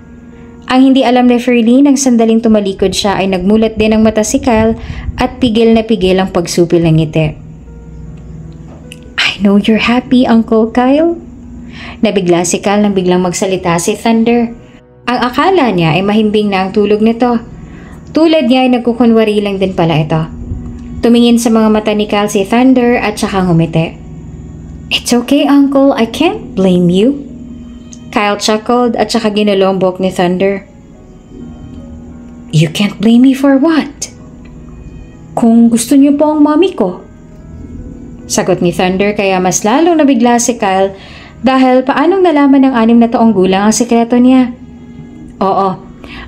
Ang hindi alam ni Fernine, ang sandaling tumalikod siya ay nagmulat din ang mata si Kyle at pigil na pigil ang pagsupil ng ngiti. I know you're happy, Uncle Kyle. Nabigla si Kyle nang biglang magsalita si Thunder. Ang akala niya ay mahimbing na ang tulog nito. Tulad niya ay nagkukunwari lang din pala ito. Tumingin sa mga mata ni Kyle si Thunder at saka ngumiti. It's okay, Uncle. I can't blame you. Kyle chuckled at saka ginulombok ni Thunder. You can't blame me for what? Kung gusto niyo po ang mommy ko. Sagot ni Thunder kaya mas lalong nabigla si Kyle dahil paanong nalaman ng 6 na taong gulang ang sekreto niya. Oo,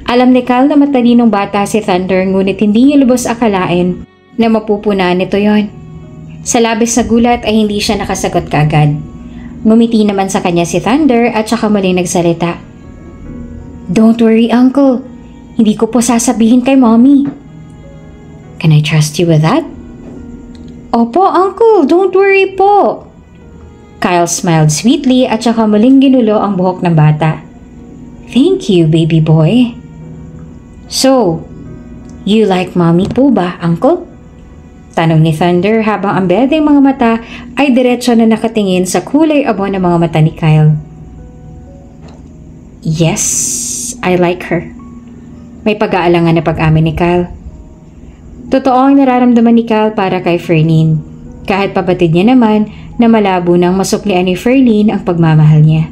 alam ni Kyle na matalinong bata si Thunder ngunit hindi niya lubos akalain na mapupunan nito yon. Sa labis na gulat ay hindi siya nakasagot kaagad. Ngumiti naman sa kanya si Thunder at saka muling nagsalita. Don't worry, Uncle. Hindi ko po sasabihin kay Mommy. Can I trust you with that? Opo, Uncle. Don't worry po. Kyle smiled sweetly at saka muling ginulo ang buhok ng bata. Thank you, baby boy. So, you like Mommy po ba, Uncle? Tanong ni Thunder habang ang bedeng mga mata ay diretso na nakatingin sa kulay abo ng mga mata ni Kyle. Yes, I like her. May pag-aalangan na pag-amin ni Kyle. Totoo ang nararamdaman ni Kyle para kay Fernine. Kahit pabatid niya naman na malabo nang masuklian ni Fernine ang pagmamahal niya.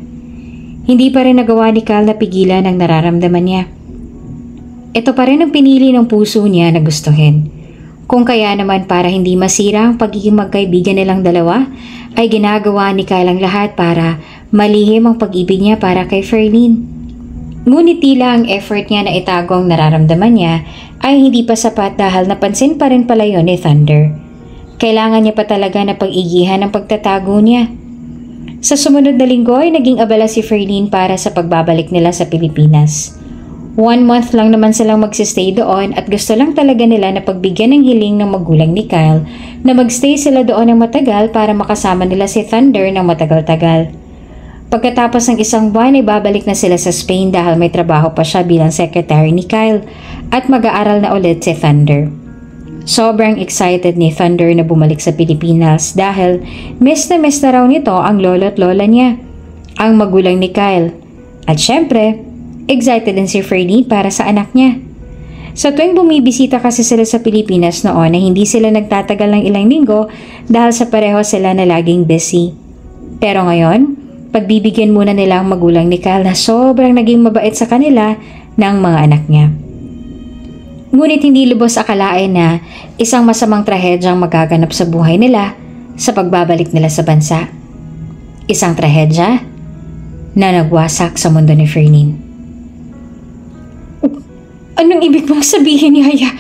Hindi pa rin nagawa ni Kyle na pigilan ang nararamdaman niya. Ito pa rin ang pinili ng puso niya na gustuhin. Kung kaya naman para hindi masira ang pagiging magkaibigan nilang dalawa, ay ginagawa ni Kyle ang lahat para malihim ang pag-ibig niya para kay Fernine. Ngunit tila ang effort niya na itago ang nararamdaman niya ay hindi pa sapat dahil napansin pa rin pala yun ni Thunder. Kailangan niya pa talaga na pag-igihan ang pagtatago niya. Sa sumunod na linggo ay naging abala si Fernine para sa pagbabalik nila sa Pilipinas. 1 month lang naman silang magsistay doon at gusto lang talaga nila na pagbigyan ng hiling ng magulang ni Kyle na magstay sila doon ng matagal para makasama nila si Thunder ng matagal-tagal. Pagkatapos ng 1 buwan ay babalik na sila sa Spain dahil may trabaho pa siya bilang secretary ni Kyle at mag-aaral na ulit si Thunder. Sobrang excited ni Thunder na bumalik sa Pilipinas dahil miss na raw nito ang lolo at lola niya, ang magulang ni Kyle. At syempre, excited din si Fernine para sa anak niya. Sa tuwing bumibisita kasi sila sa Pilipinas noon na hindi sila nagtatagal ng ilang linggo dahil sa pareho sila na laging busy. Pero ngayon, pagbibigyan muna nila ang magulang ni Kyle na sobrang naging mabait sa kanila ng mga anak niya. Ngunit hindi lubos akalain na isang masamang trahedyang magaganap sa buhay nila sa pagbabalik nila sa bansa. Isang trahedya na nagwasak sa mundo ni Fernine. Anong ibig mong sabihin, Yaya?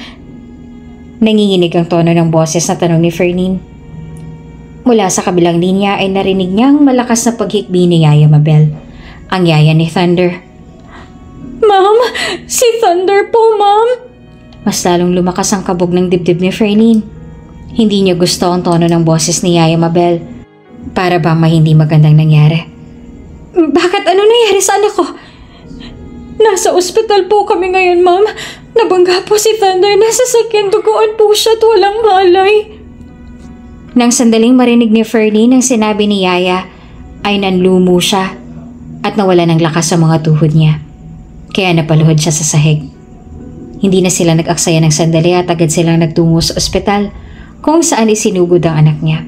Nanginginig ang tono ng boses na tanong ni Ferlene. Mula sa kabilang linya ay narinig niyang malakas na paghikbi ni Yaya Mabel, ang yaya ni Thunder. Ma'am! Si Thunder po, ma'am! Mas lalong lumakas ang kabog ng dibdib ni Ferlene. Hindi niya gusto ang tono ng boses ni Yaya Mabel. Para bang may hindi magandang nangyari. Bakit? Ano nangyari sa anak ko? Nasa ospital po kami ngayon, ma'am. Nabangga po si Thunder. Nasa sakyan, duguan po siya at walang malay. Nang sandaling marinig ni Ferlene ang sinabi ni Yaya, ay nanlumo siya at nawala ng lakas sa mga tuhod niya. Kaya napaluhod siya sa sahig. Hindi na sila nag-aksaya ng sandali at agad silang nagtungo sa ospital kung saan isinugod ang anak niya.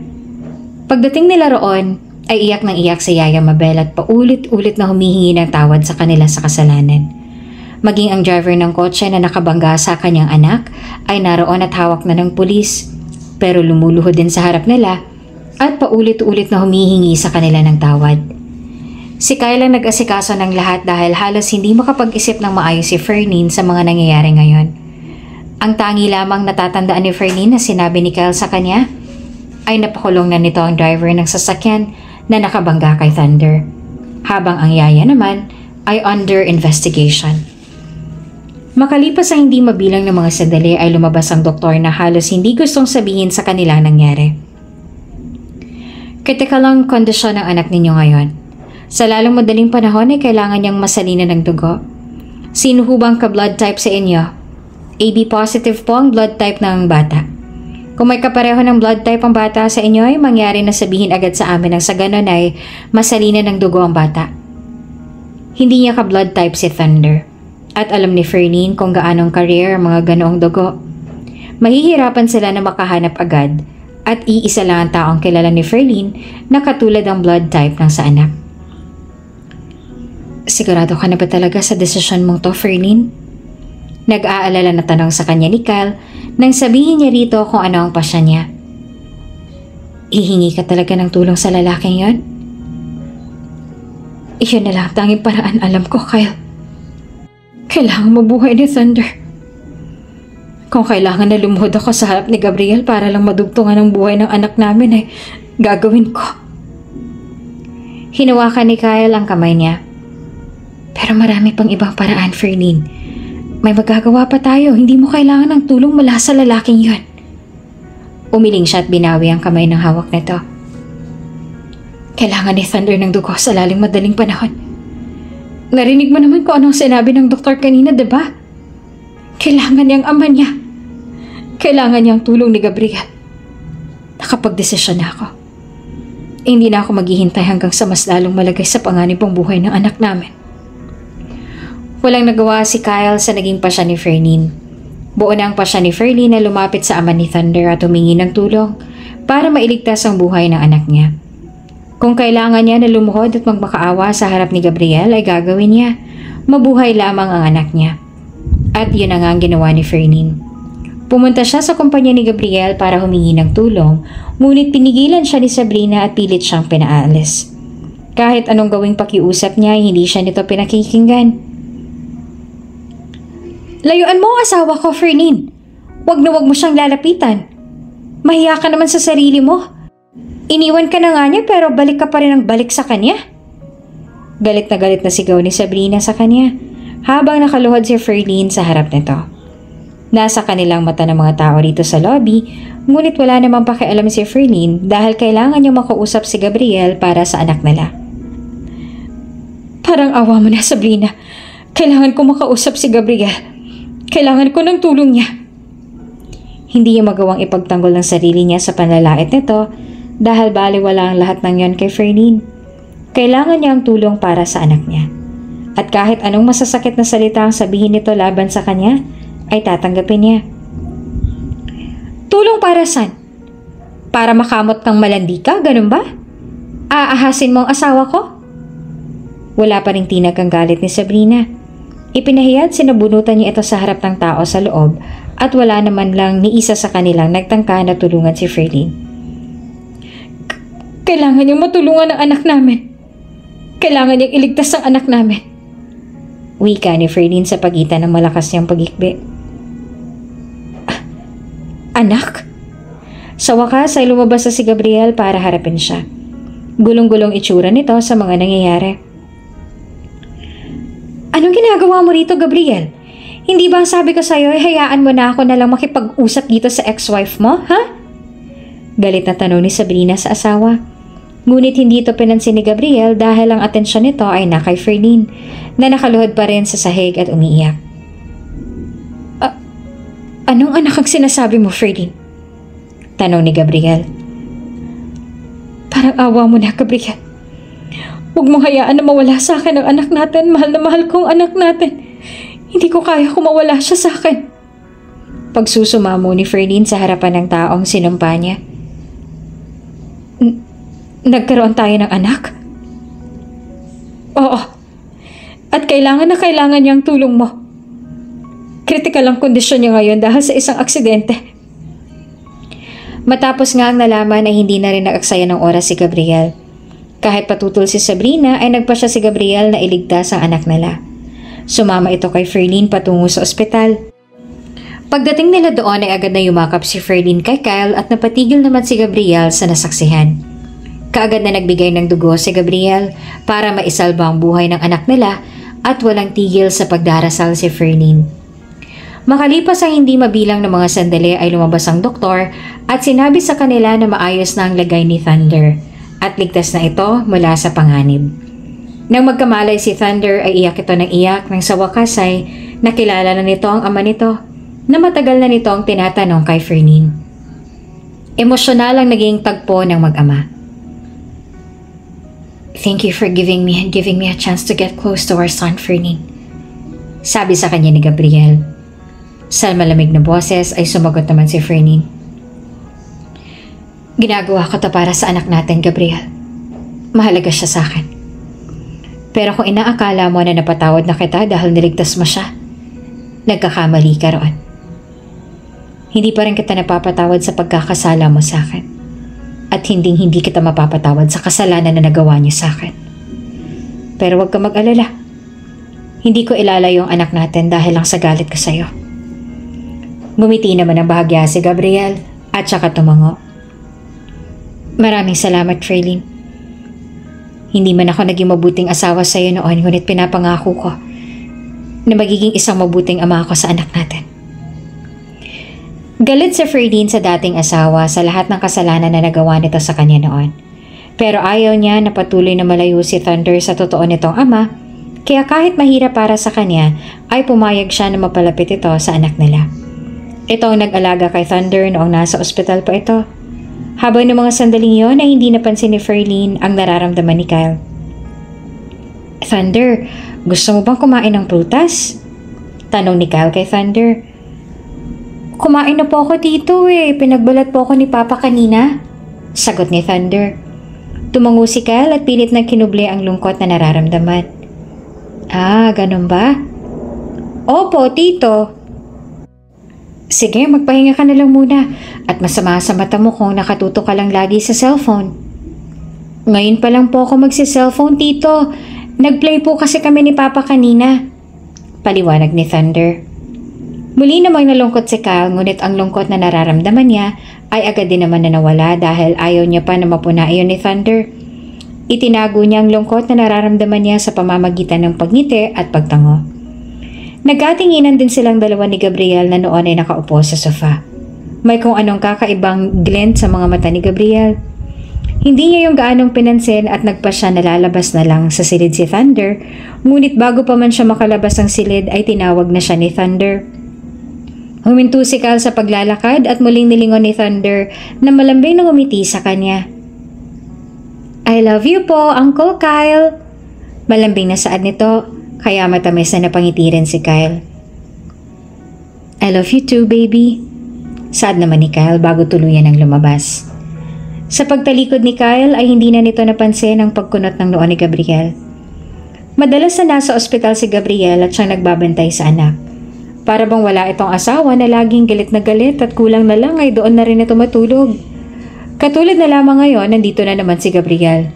Pagdating nila roon, ay iyak ng iyak si Yaya Mabel at paulit-ulit na humihingi ng tawad sa kanila sa kasalanan. Maging ang driver ng kotse na nakabangga sa kanyang anak ay naroon at hawak na ng pulis, pero lumuluhod din sa harap nila at paulit-ulit na humihingi sa kanila ng tawad. Si Kyle ang nag-asikaso ng lahat dahil halos hindi makapag-isip ng maayos si Ferlene sa mga nangyayari ngayon. Ang tangi lamang natatandaan ni Ferlene na sinabi ni Kyle sa kanya ay napakulong na nito ang driver ng sasakyan na nakabangga kay Thunder, habang ang yaya naman ay under investigation. Makalipas ang hindi mabilang ng mga sandali ay lumabas ang doktor na halos hindi gustong sabihin sa kanilang nangyari. Kritikal ang kondisyon ng anak ninyo ngayon. Sa lalong madaling panahon ay kailangan niyang masalina ng dugo. Sino ho bang ka-blood type sa inyo? AB positive po ang blood type ng bata. Kung may kapareho ng blood type ang bata sa inyo ay mangyari na sabihin agad sa amin nang sa ganon ay masalina ng dugo ang bata. Hindi niya ka-blood type si Thunder. At alam ni Ferlene kung gaanong career ang mga ganoong dugo. Mahihirapan sila na makahanap agad at iisa lang ang taong kilala ni Ferlene na katulad ang blood type ng sa anak. Sigurado ka na ba talaga sa desisyon mong to, Ferlene? Nag-aalala na tanong sa kanya ni Kyle nang sabihin niya rito kung ano ang pasya niya. Hihingi ka talaga ng tulong sa lalaking yon? Iyon na lang ang tanging paraan alam ko, Kyle. Kailangan mabuhay ni Thunder. Kung kailangan na lumuhod ako sa harap ni Gabriel para lang madugtungan ang buhay ng anak namin ay gagawin ko. Hinawakan ni Kyle ang kamay niya. Pero marami pang ibang paraan, Ferlene. May magagawa pa tayo. Hindi mo kailangan ng tulong mula sa lalaking yon. Umiling siya at binawi ang kamay ng hawak nito. Kailangan ni Thunder ng dugo sa laling madaling panahon. Narinig mo naman kung anong sinabi ng doktor kanina, diba? Kailangan niyang ama niya. Kailangan niyang tulong ni Gabriel. Nakapag-desisyon na ako. Hindi na ako maghihintay hanggang sa mas lalong malagay sa panganibong buhay ng anak namin. Walang nagawa si Kyle sa naging pasya ni Ferlene. Buo na ang pasya ni Ferlene na lumapit sa ama ni Thunder at humingi ng tulong para mailigtas ang buhay ng anak niya. Kung kailangan niya na lumuhod at magmakaawa sa harap ni Gabriel ay gagawin niya. Mabuhay lamang ang anak niya. At yun ang ginawa ni Ferlene. Pumunta siya sa kumpanya ni Gabriel para humingi ng tulong, ngunit pinigilan siya ni Sabrina at pilit siyang pinaalis. Kahit anong gawing pakiusap niya, hindi siya nito pinakikinggan. Layuan mo ang asawa ko, Ferlene. Wag na wag mo siyang lalapitan. Mahiya ka naman sa sarili mo. Iniwan ka na nga niya pero balik ka pa rin ang balik sa kanya. Galit na sigaw ni Sabrina sa kanya habang nakaluhod si Ferlene sa harap nito. Nasa kanilang mata ng mga tao rito sa lobby, ngunit wala namang pakialam si Ferlene dahil kailangan niyang makausap si Gabriel para sa anak nila. Parang awa mo na, Sabrina. Kailangan ko makausap si Gabriel. Kailangan ko ng tulong niya. Hindi niya magawang ipagtanggol ng sarili niya sa panlalait nito dahil baliwala ang lahat ng yon kay Ferlene. Kailangan niya ang tulong para sa anak niya. At kahit anong masasakit na salita ang sabihin nito laban sa kanya, ay tatanggapin niya. Tulong para saan? Para makamot kang malandi ka, ganun ba? Aahasin mo ang asawa ko? Wala pa ring tinag ang galit ni Sabrina. Ipinahiyad sinabunutan niya ito sa harap ng tao sa loob at wala naman lang ni isa sa kanilang nagtangka na tulungan si Ferlene. Kailangan niyang matulungan ang anak namin. Kailangan niyang iligtas ang anak namin. Wika ni Ferlene sa pagitan ng malakas niyang pagikbi. Anak? Sa wakas ay lumabas na si Gabriel para harapin siya. Gulong-gulong itsura nito sa mga nangyayari. Anong ginagawa mo rito, Gabriel? Hindi ba sabi ko sa'yo, hayaan mo na ako na lang makipag-usap dito sa ex-wife mo, ha? Galit na tanong ni Sabrina sa asawa. Ngunit hindi ito pinansin ni Gabriel dahil ang atensyon nito ay na kay Ferlene na nakaluhod pa rin sa sahig at umiiyak. Anong anak ang sinasabi mo, Ferlene? Tanong ni Gabriel. Parang awa mo na, Gabriel. Huwag mong hayaan na mawala sa akin ang anak natin. Mahal na mahal kong anak natin. Hindi ko kaya kung mawala siya sa akin. Pagsusumamo ni Ferlene sa harapan ng taong sinumpa niya. Nagkaroon tayo ng anak? Oo. At kailangan na kailangan niya ang tulong mo. Kritikal ang kondisyon niya ngayon dahil sa isang aksidente. Matapos nga ang nalaman ay hindi na rin nag-aksaya ng oras si Gabriel. Kahit patutol si Sabrina ay nagpa siya si Gabriel na iligtas ang anak nila. Sumama ito kay Ferlene patungo sa ospital. Pagdating nila doon ay agad na yumakap si Ferlene kay Kyle at napatigil naman si Gabriel sa nasaksihan. Kaagad na nagbigay ng dugo si Gabriel para maisalba ang buhay ng anak nila at walang tigil sa pagdarasal si Ferlene. Makalipas ang hindi mabilang ng mga sandali ay lumabas ang doktor at sinabi sa kanila na maayos na ang lagay ni Thunder at ligtas na ito mula sa panganib. Nang magkamalay si Thunder ay iyak ito ng iyak nang sa wakas ay nakilala na nito ang ama nito na matagal na nitong tinatanong kay Ferlene. Emosyonal ang naging tagpo ng mag-ama. Thank you for giving me a chance to get close to our son, Ferlene. Sabi sa kanya ni Gabriel. Sa malamig na boses ay sumagot naman si Ferlene. Ginagawa ko to para sa anak natin, Gabriel. Mahalaga siya sa akin. Pero kung inaakala mo na napatawad na kita dahil niligtas mo siya, nagkakamali ka roon. Hindi pa rin kita napapatawad sa pagkakasala mo sa akin. At hindi kita mapapatawad sa kasalanan na nagawa niyo sa akin. Pero huwag ka mag-alala. Hindi ko ilalayo ang anak natin dahil lang sa galit ko sa'yo. Bumiti naman ang bahagya si Gabriel at saka tumango. Maraming salamat, Ferlene. Hindi man ako naging mabuting asawa sa iyo noon, ngunit pinapangako ko na magiging isang mabuting ama ako sa anak natin. Galit si Ferlene sa dating asawa sa lahat ng kasalanan na nagawa nito sa kanya noon. Pero ayaw niya na patuloy na malayo si Thunder sa totoo nitong ama, kaya kahit mahirap para sa kanya ay pumayag siya na mapalapit ito sa anak nila. Ito ang nag-alaga kay Thunder noong nasa ospital pa ito. Habang ng mga sandaling yon ay hindi napansin ni Ferlene ang nararamdaman ni Kyle. Thunder, gusto mo bang kumain ng prutas? Tanong ni Kyle kay Thunder. Kumain na po ako dito pinagbalat po ako ni Papa kanina. Sagot ni Thunder. Tumango si Kyle at pilit na kinubli ang lungkot na nararamdaman. Ganun ba? Opo, tito. Sige, magpahinga ka na lang muna at masama sa mata mo kung nakatutok ka lang lagi sa cellphone. Ngayon pa lang po ako magsi-cellphone, tito. Nag-play po kasi kami ni Papa kanina. Paliwanag ni Thunder. Muli namang nalungkot si Kyle, ngunit ang lungkot na nararamdaman niya ay agad din naman na nawala dahil ayaw niya pa na mapuna iyon ni Thunder. Itinago niya ang lungkot na nararamdaman niya sa pamamagitan ng pagngiti at pagtango. Nagkatinginan din silang dalawa ni Gabriel na noon ay nakaupo sa sofa. May kung anong kakaibang glint sa mga mata ni Gabriel. Hindi niya yung gaanong pinansin at nagpa siya na lalabas na lang sa silid si Thunder, ngunit bago pa man siya makalabas ng silid ay tinawag na siya ni Thunder. Huminto si Kyle sa paglalakad at muling nilingon ni Thunder na malambing na ngumiti sa kanya. I love you po, Uncle Kyle. Malambing na saad nito, kaya matamis na napangiti rin si Kyle. I love you too, baby. Saad naman ni Kyle bago tuluyan ang lumabas. Sa pagtalikod ni Kyle ay hindi na nito napansin ang pagkunot ng noo ni Gabriel. Madalas na nasa ospital si Gabriel at siyang nagbabantay sa anak. Para bang wala itong asawa na laging galit na galit at kulang na lang ay doon na rin ito matulog. Katulad na lamang ngayon, nandito na naman si Gabriel.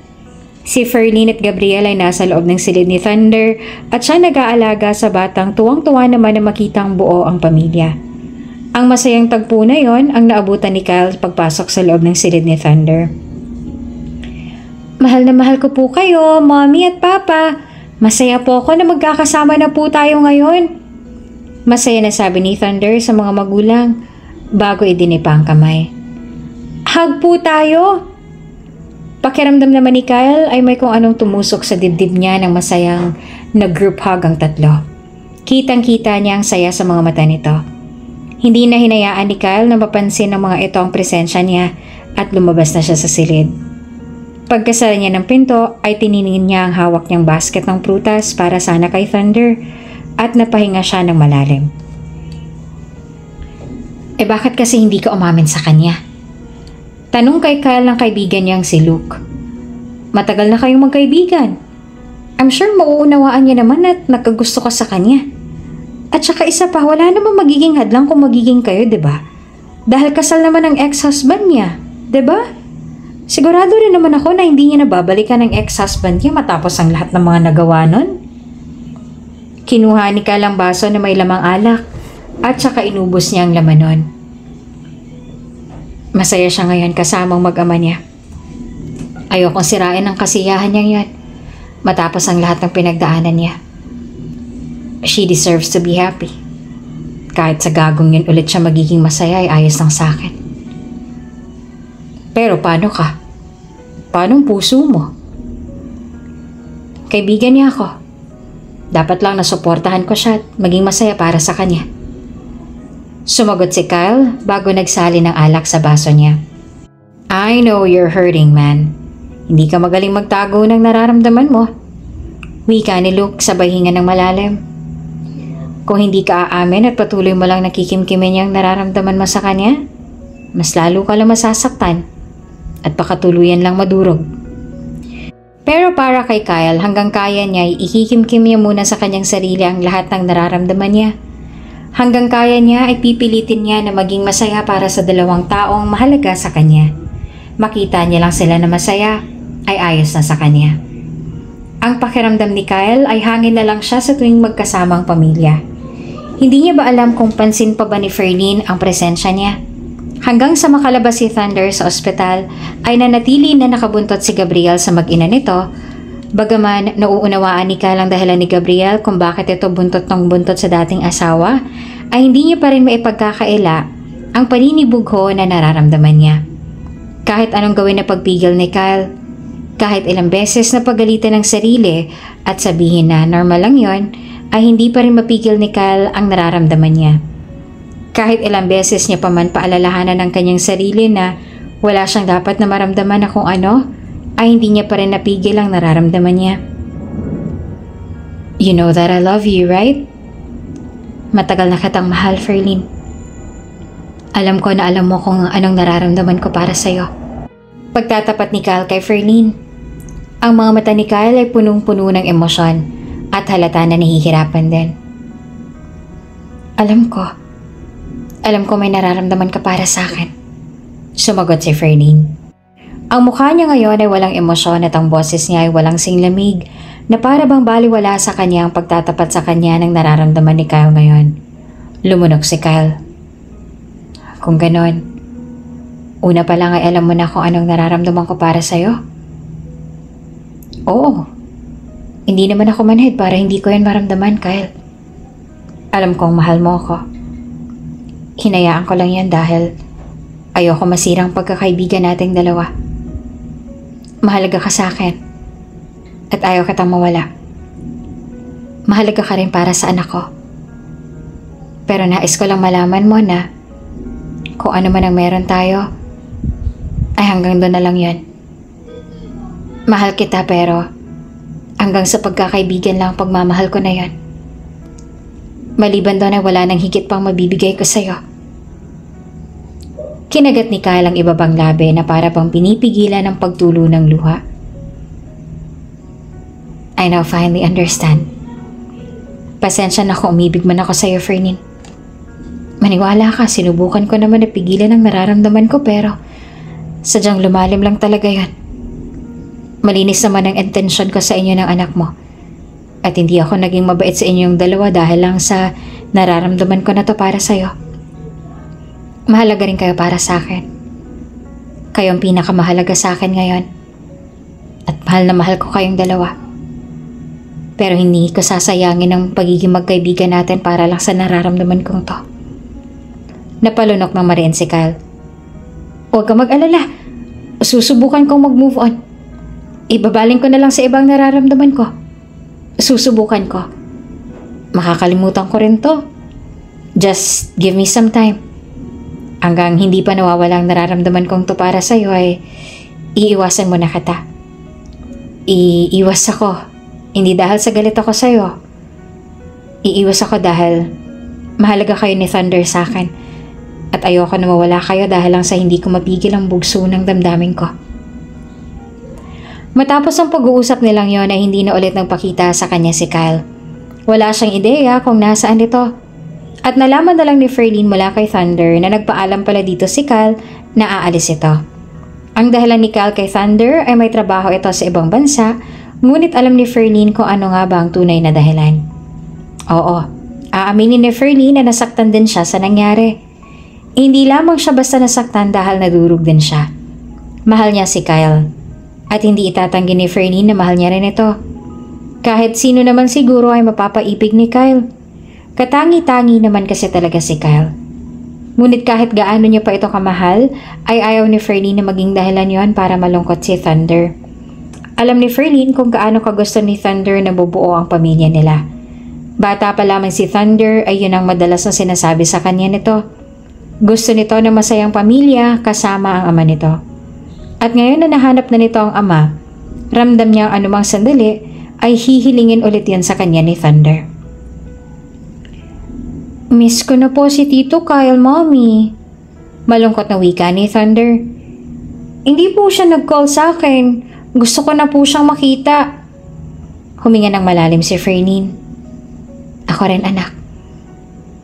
Si Ferlene at Gabriel ay nasa loob ng silid ni Thunder at siya nag-aalaga sa batang tuwang-tuwa naman na makitang buo ang pamilya. Ang masayang tagpo na yon ang naabutan ni Kyle pagpasok sa loob ng silid ni Thunder. Mahal na mahal ko po kayo, Mommy at Papa. Masaya po ako na magkakasama na po tayo ngayon. Masaya na sabi ni Thunder sa mga magulang bago idinipa ang kamay. Hug po tayo! Pakiramdam naman ni Kyle ay may kung anong tumusok sa dibdib niya ng masayang nag-group hug ang tatlo. Kitang-kita niya ang saya sa mga mata nito. Hindi na hinayaan ni Kyle na mapansin ng mga ito ang presensya niya at lumabas na siya sa silid. Pagkasara niya ng pinto ay tiningin niya ang hawak niyang basket ng prutas para sana kay Thunder at napahinga siya ng malalim. Bakit kasi hindi ka umamin sa kanya? Tanong kay Kyle ng kaibigan niyang si Luke. Matagal na kayong magkaibigan. I'm sure mauunawaan niya naman at nagkagusto ka sa kanya. At saka isa pa, wala namang magiging hadlang kung magiging kayo, diba? Dahil kasal naman ang ex-husband niya, diba? Sigurado rin naman ako na hindi niya nababalikan ang ex-husband niya matapos ang lahat ng mga nagawa nun. Kinuha ni Kyle ang baso na may lamang alak at saka inubos niya ang laman nun. Masaya siya ngayon kasamang mag-ama niya. Ayokong sirain ang kasiyahan niya yan matapos ang lahat ng pinagdaanan niya. She deserves to be happy. Kahit sa gagong yun ulit siya magiging masaya ay ayos lang sa akin. Pero paano ka? Paano ang puso mo? Kaibigan niya ako. Dapat lang nasuportahan ko siya at maging masaya para sa kanya. Sumagot si Kyle bago nagsali ng alak sa baso niya. I know you're hurting, man. Hindi ka magaling magtago ng nararamdaman mo. Wika ni Luke sabay hinga ng malalim. Kung hindi ka aamin at patuloy mo lang nakikimkimin niyang nararamdaman mo sa kanya, mas lalo ka lang masasaktan at pakatuluyan lang madurog. Pero para kay Kyle, hanggang kaya niya ikikimkim niya muna sa kanyang sarili ang lahat ng nararamdaman niya. Hanggang kaya niya ay pipilitin niya na maging masaya para sa dalawang taong mahalaga sa kanya. Makita niya lang sila na masaya ay ayos na sa kanya. Ang pakiramdam ni Kyle ay hangin na lang siya sa tuwing magkasamang pamilya. Hindi niya ba alam kung pansin pa ba ni Ferlene ang presensya niya? Hanggang sa makalabas si Thunder sa ospital ay nanatili na nakabuntot si Gabriel sa mag-ina nito. Bagaman nauunawaan ni Kyle ang dahilan ni Gabriel kung bakit ito buntot ng buntot sa dating asawa, ay hindi niya pa rin maipagkakaila ang paninibugho na nararamdaman niya. Kahit anong gawin na pagpigil ni Kyle, kahit ilang beses na pagalitan ng sarili at sabihin na normal lang yon, ay hindi pa rin mapigil ni Kyle ang nararamdaman niya. Kahit ilang beses niya pa man paalalahanan ng kanyang sarili na wala siyang dapat na maramdaman na kung ano, ay hindi niya pa rin napigil ang nararamdaman niya. You know that I love you, right? Matagal na kitang mahal, Ferlene. Alam ko na alam mo kung anong nararamdaman ko para sa'yo. Pagtatapat ni Kyle kay Ferlene, ang mga mata ni Kyle ay punong-puno ng emosyon at halata na nahihirapan din. Alam ko may nararamdaman ka para sa akin. Sumagot si Ferlene. Ang mukha niya ngayon ay walang emosyon at ang boses niya ay walang singlamig na para bang baliwala sa kanya ang pagtatapat sa kanya ng nararamdaman ni Kyle ngayon. Lumunok si Kyle. Kung ganon, una pa lang ay alam mo na kung anong nararamdaman ko para sa'yo? Oo. Hindi naman ako manhid para hindi ko yan maramdaman, Kyle. Alam kong mahal mo ako. Hinayaan ko lang yan dahil ayoko masirang pagkakaibigan nating dalawa. Mahalaga ka sa akin at ayaw kitang mawala. Mahalaga ka rin para sa anak ko. Pero nais ko lang malaman mo na kung ano man ang meron tayo ay hanggang doon na lang yan. Mahal kita pero hanggang sa pagkakaibigan lang pagmamahal ko na yan. Maliban doon ay wala nang higit pang mabibigay ko sa'yo. Kinagat ni Kyle ang ibabang labi na para pang pinipigilan ang pagtulo ng luha. I now finally understand. Pasensya na kung umibig man ako sa'yo, Ferlene. Maniwala ka, sinubukan ko naman na pigilan ang nararamdaman ko pero sadyang lumalim lang talaga yan. Malinis naman ang intensyon ko sa inyo ng anak mo. At hindi ako naging mabait sa inyong dalawa dahil lang sa nararamdaman ko na to para sa'yo. Mahalaga rin kayo para sa akin. Kayo ang pinakamahalaga sa akin ngayon. At mahal na mahal ko kayong dalawa. Pero hindi ko sasayangin ang pagiging magkaibigan natin para lang sa nararamdaman kong to. Napalunok ng mariin si Kyle. Huwag ka mag-alala. Susubukan kong mag-move on. Ibabaling ko na lang sa ibang nararamdaman ko. Susubukan ko. Makakalimutan ko rin to. Just give me some time. Hanggang hindi pa nawawala ang nararamdaman kong to para sa'yo ay iiwasan mo na kita. Iiwas ako. Hindi dahil sa galit ako sa'yo. Iiwas ako dahil mahalaga kayo ni Thunder sa akin. At ayoko na mawala kayo dahil lang sa hindi ko mapigil ang bugso ng damdamin ko. Matapos ang pag-uusap nilang yon ay hindi na ulit nagpakita sa kanya si Kyle. Wala siyang ideya kung nasaan ito. At nalaman na lang ni Ferlene mula kay Thunder na nagpaalam pala dito si Kyle na aalis ito. Ang dahilan ni Kyle kay Thunder ay may trabaho ito sa ibang bansa, ngunit alam ni Ferlene kung ano nga ba ang tunay na dahilan. Oo, aaminin ni Ferlene na nasaktan din siya sa nangyari. Hindi lamang siya basta nasaktan dahil nadurog din siya. Mahal niya si Kyle. At hindi itatanggi ni Ferlene na mahal niya rin ito. Kahit sino naman siguro ay mapapaibig ni Kyle. Katangi-tangi naman kasi talaga si Kyle. Ngunit kahit gaano niya pa ito kamahal, ay ayaw ni Ferlene na maging dahilan yon para malungkot si Thunder. Alam ni Ferlene kung gaano kagusto ni Thunder na bubuo ang pamilya nila. Bata pa lamang si Thunder ay yun ang madalas na sinasabi sa kanya nito. Gusto nito na masayang pamilya kasama ang ama nito. At ngayon na nahanap na nito ang ama, ramdam niya ang anumang sandali ay hihilingin ulit yan sa kanya ni Thunder. Miss ko na po si Tito Kyle, Mommy. Malungkot na wika ni Thunder. Hindi po siya nag-call sa akin. Gusto ko na po siyang makita. Huminga ng malalim si Ferlene. Ako rin, anak.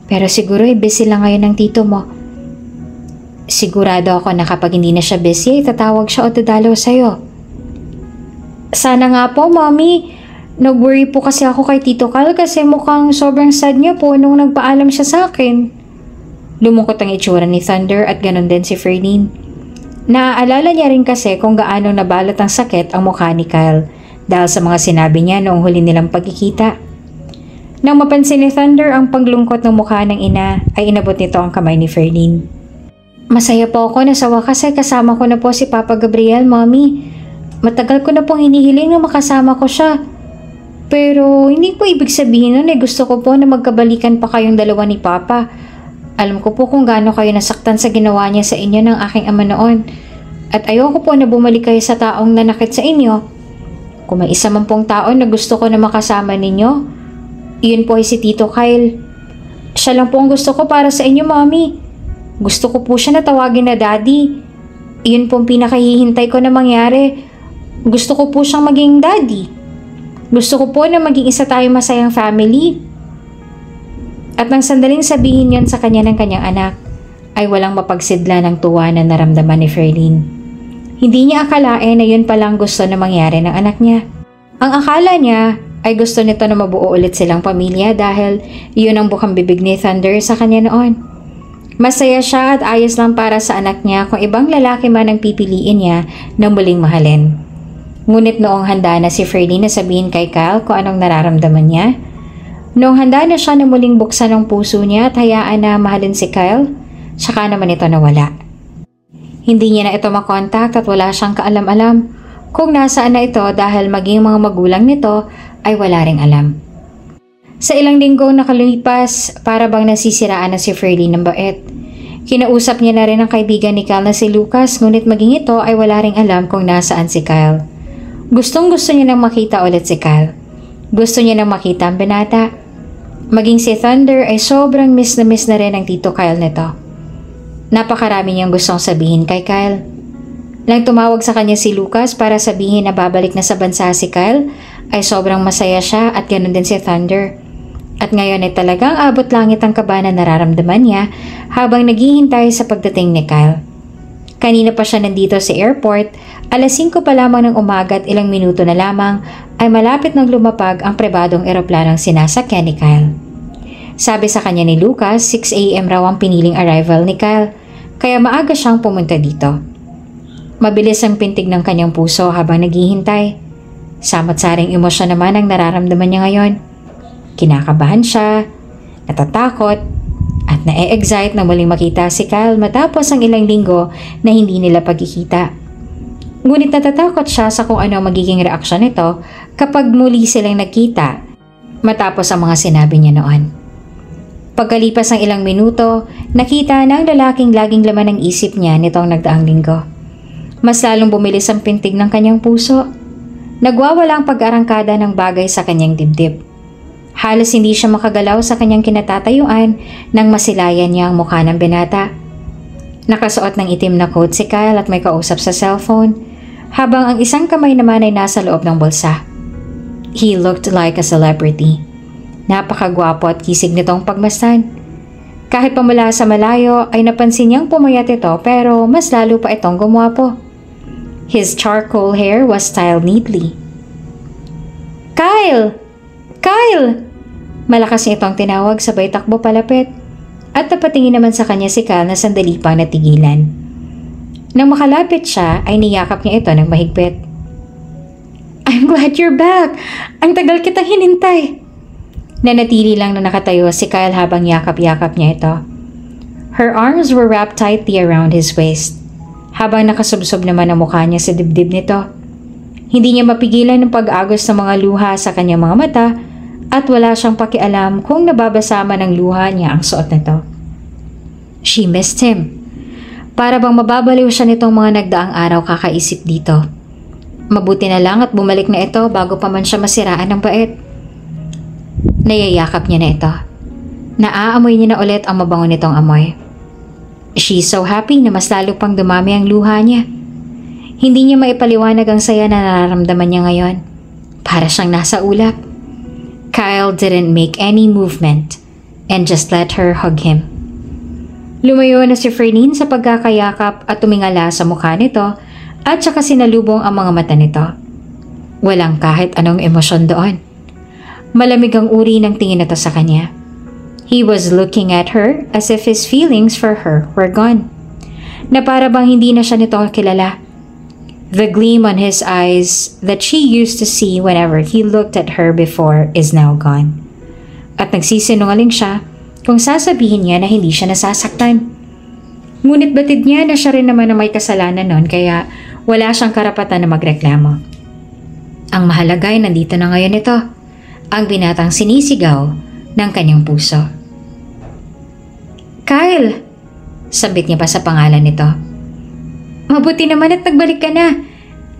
Pero siguro ay busy lang ngayon ng tito mo. Sigurado ako na kapag hindi na siya busy ay tatawag siya o dadalaw sa'yo. Sana nga po, Mommy. Nag-worry po kasi ako kay Tito Kyle kasi mukhang sobrang sad niya po nung nagpaalam siya sa akin. Lumungkot ang itsura ni Thunder at ganon din si Ferlene. Naaalala niya rin kasi kung gaano nabalot ang sakit ang mukha ni Kyle dahil sa mga sinabi niya noong huli nilang pagkikita. Nang mapansin ni Thunder ang paglungkot ng mukha ng ina ay inabot nito ang kamay ni Ferlene. Masaya po ako na sa wakas ay kasama ko na po si Papa Gabriel, Mommy. Matagal ko na pong hinihiling na makasama ko siya. Pero hindi po ibig sabihin nun gusto ko po na magkabalikan pa kayong dalawa ni Papa. Alam ko po kung gaano kayo nasaktan sa ginawa niya sa inyo ng aking ama noon. At ayoko po na bumalik kayo sa taong nanakit sa inyo. Kung may isa man pong tao na gusto ko na makasama ninyo, iyon po ay si Tito Kyle. Siya lang po ang gusto ko para sa inyo, Mommy. Gusto ko po siya na tawagin na Daddy. Iyon po ang pinakahihintay ko na mangyari. Gusto ko po siyang maging Daddy. Gusto ko po na maging isa tayong masayang family. At nang sandaling sabihin yon sa kanya ng kanyang anak, ay walang mapagsidla ng tuwa na naramdaman ni Ferlene. Hindi niya akalain na yun palang gusto na mangyari ng anak niya. Ang akala niya ay gusto nito na mabuo ulit silang pamilya dahil yun ang bukang bibig ni Thunder sa kanya noon. Masaya siya at ayos lang para sa anak niya kung ibang lalaki man ang pipiliin niya na muling mahalin. Ngunit noong handa na si Ferlene na sabihin kay Kyle kung anong nararamdaman niya, noong handa na siya na muling buksan ang puso niya at hayaan na mahalin si Kyle, saka naman ito nawala. Hindi niya na ito makontak at wala siyang kaalam-alam kung nasaan na ito dahil maging mga magulang nito ay wala ring alam. Sa ilang linggong nakalipas, para bang nasisiraan na si Ferlene ng bait. Kinausap niya na rin ang kaibigan ni Kyle na si Lucas, ngunit maging ito ay wala ring alam kung nasaan si Kyle. Gustong-gusto niya nang makita ulit si Kyle. Gusto niya nang makita ang binata. Maging si Thunder ay sobrang miss na rin ang Tito Kyle nito. Napakarami niyang gustong sabihin kay Kyle. Nang tumawag sa kanya si Lucas para sabihin na babalik na sa bansa si Kyle, ay sobrang masaya siya at ganoon din si Thunder. At ngayon ay talagang abot langit ang kaba na nararamdaman niya habang naghihintay sa pagdating ni Kyle. Kanina pa siya nandito sa airport, alas 5 pa lamang ng umaga at ilang minuto na lamang ay malapit nang lumapag ang pribadong eroplanong sinasakyan ni Kyle. Sabi sa kanya ni Lucas, 6 AM raw ang piniling arrival ni Kyle. kaya maaga siyang pumunta dito. Mabilis ang pintig ng kanyang puso habang naghihintay. Samot-saring emosyon naman ang nararamdaman niya ngayon. Kinakabahan siya, natatakot, at na-excite na muling makita si Kyle matapos ang ilang linggo na hindi nila pagkikita. Ngunit natatakot siya sa kung ano ang magiging reaksyon nito kapag muli silang nagkita matapos ang mga sinabi niya noon. Pagkalipas ng ilang minuto, nakita ng lalaking laging laman ng isip niya nitong nagdaang linggo. Mas lalong bumilis ang pintig ng kanyang puso. Nagwawala ang pag-arangkada ng bagay sa kanyang dibdib. Halos hindi siya makagalaw sa kanyang kinatatayuan nang masilayan niya ang mukha ng binata. Nakasuot ng itim na coat si Kyle at may kausap sa cellphone, habang ang isang kamay naman ay nasa loob ng bulsa. He looked like a celebrity. Napakagwapo at kisig nitong pagmasdan. Kahit pa mula sa malayo ay napansin niyang pumayat ito pero mas lalo pa itong gumwapo. His charcoal hair was styled neatly. Kyle! Kyle! Malakas niya itong tinawag sabay takbo palapit at napatingin naman sa kanya si Kyle na sandali pa natigilan. Nang makalapit siya ay niyakap niya ito ng mahigpit. I'm glad you're back! Ang tagal kitang hinintay! Nanatili lang na nakatayo si Kyle habang yakap-yakap niya ito. Her arms were wrapped tightly around his waist, habang nakasubsob naman ang mukha niya sa dibdib nito. Hindi niya mapigilan ng pag-agos ng mga luha sa kanyang mga mata at wala siyang pakialam kung nababasa man ng luha niya ang suot nito. She missed him. Para bang mababaliw siya nitong mga nagdaang araw kakaisip dito. Mabuti na lang at bumalik na ito bago pa man siya masiraan ng bait. Nayayakap niya na ito. Naaamoy niya na ulit ang mabango nitong amoy. She's so happy na mas lalo pang dumami ang luha niya. Hindi niya maipaliwanag ang saya na nararamdaman niya ngayon. Para siyang nasa ulap. Kyle didn't make any movement and just let her hug him. Lumayo na si Fernine sa pagkakayakap at tumingala sa mukha nito at saka sinalubong ang mga mata nito. Walang kahit anong emosyon doon. Malamig ang uri ng tingin nito sa kanya. He was looking at her as if his feelings for her were gone. Na para bang hindi na siya nito kilala. The gleam on his eyes that she used to see whenever he looked at her before is now gone. At nagsisinungaling siya kung sasabihin niya na hindi siya nasasaktan. Ngunit batid niya na siya rin naman na may kasalanan nun kaya wala siyang karapatan na magreklamo. Ang mahalaga ay nandito na ngayon ito, ang binatang sinisigaw ng kanyang puso. Kyle! Sabit niya pa sa pangalan nito. Mabuti naman at nagbalik ka na.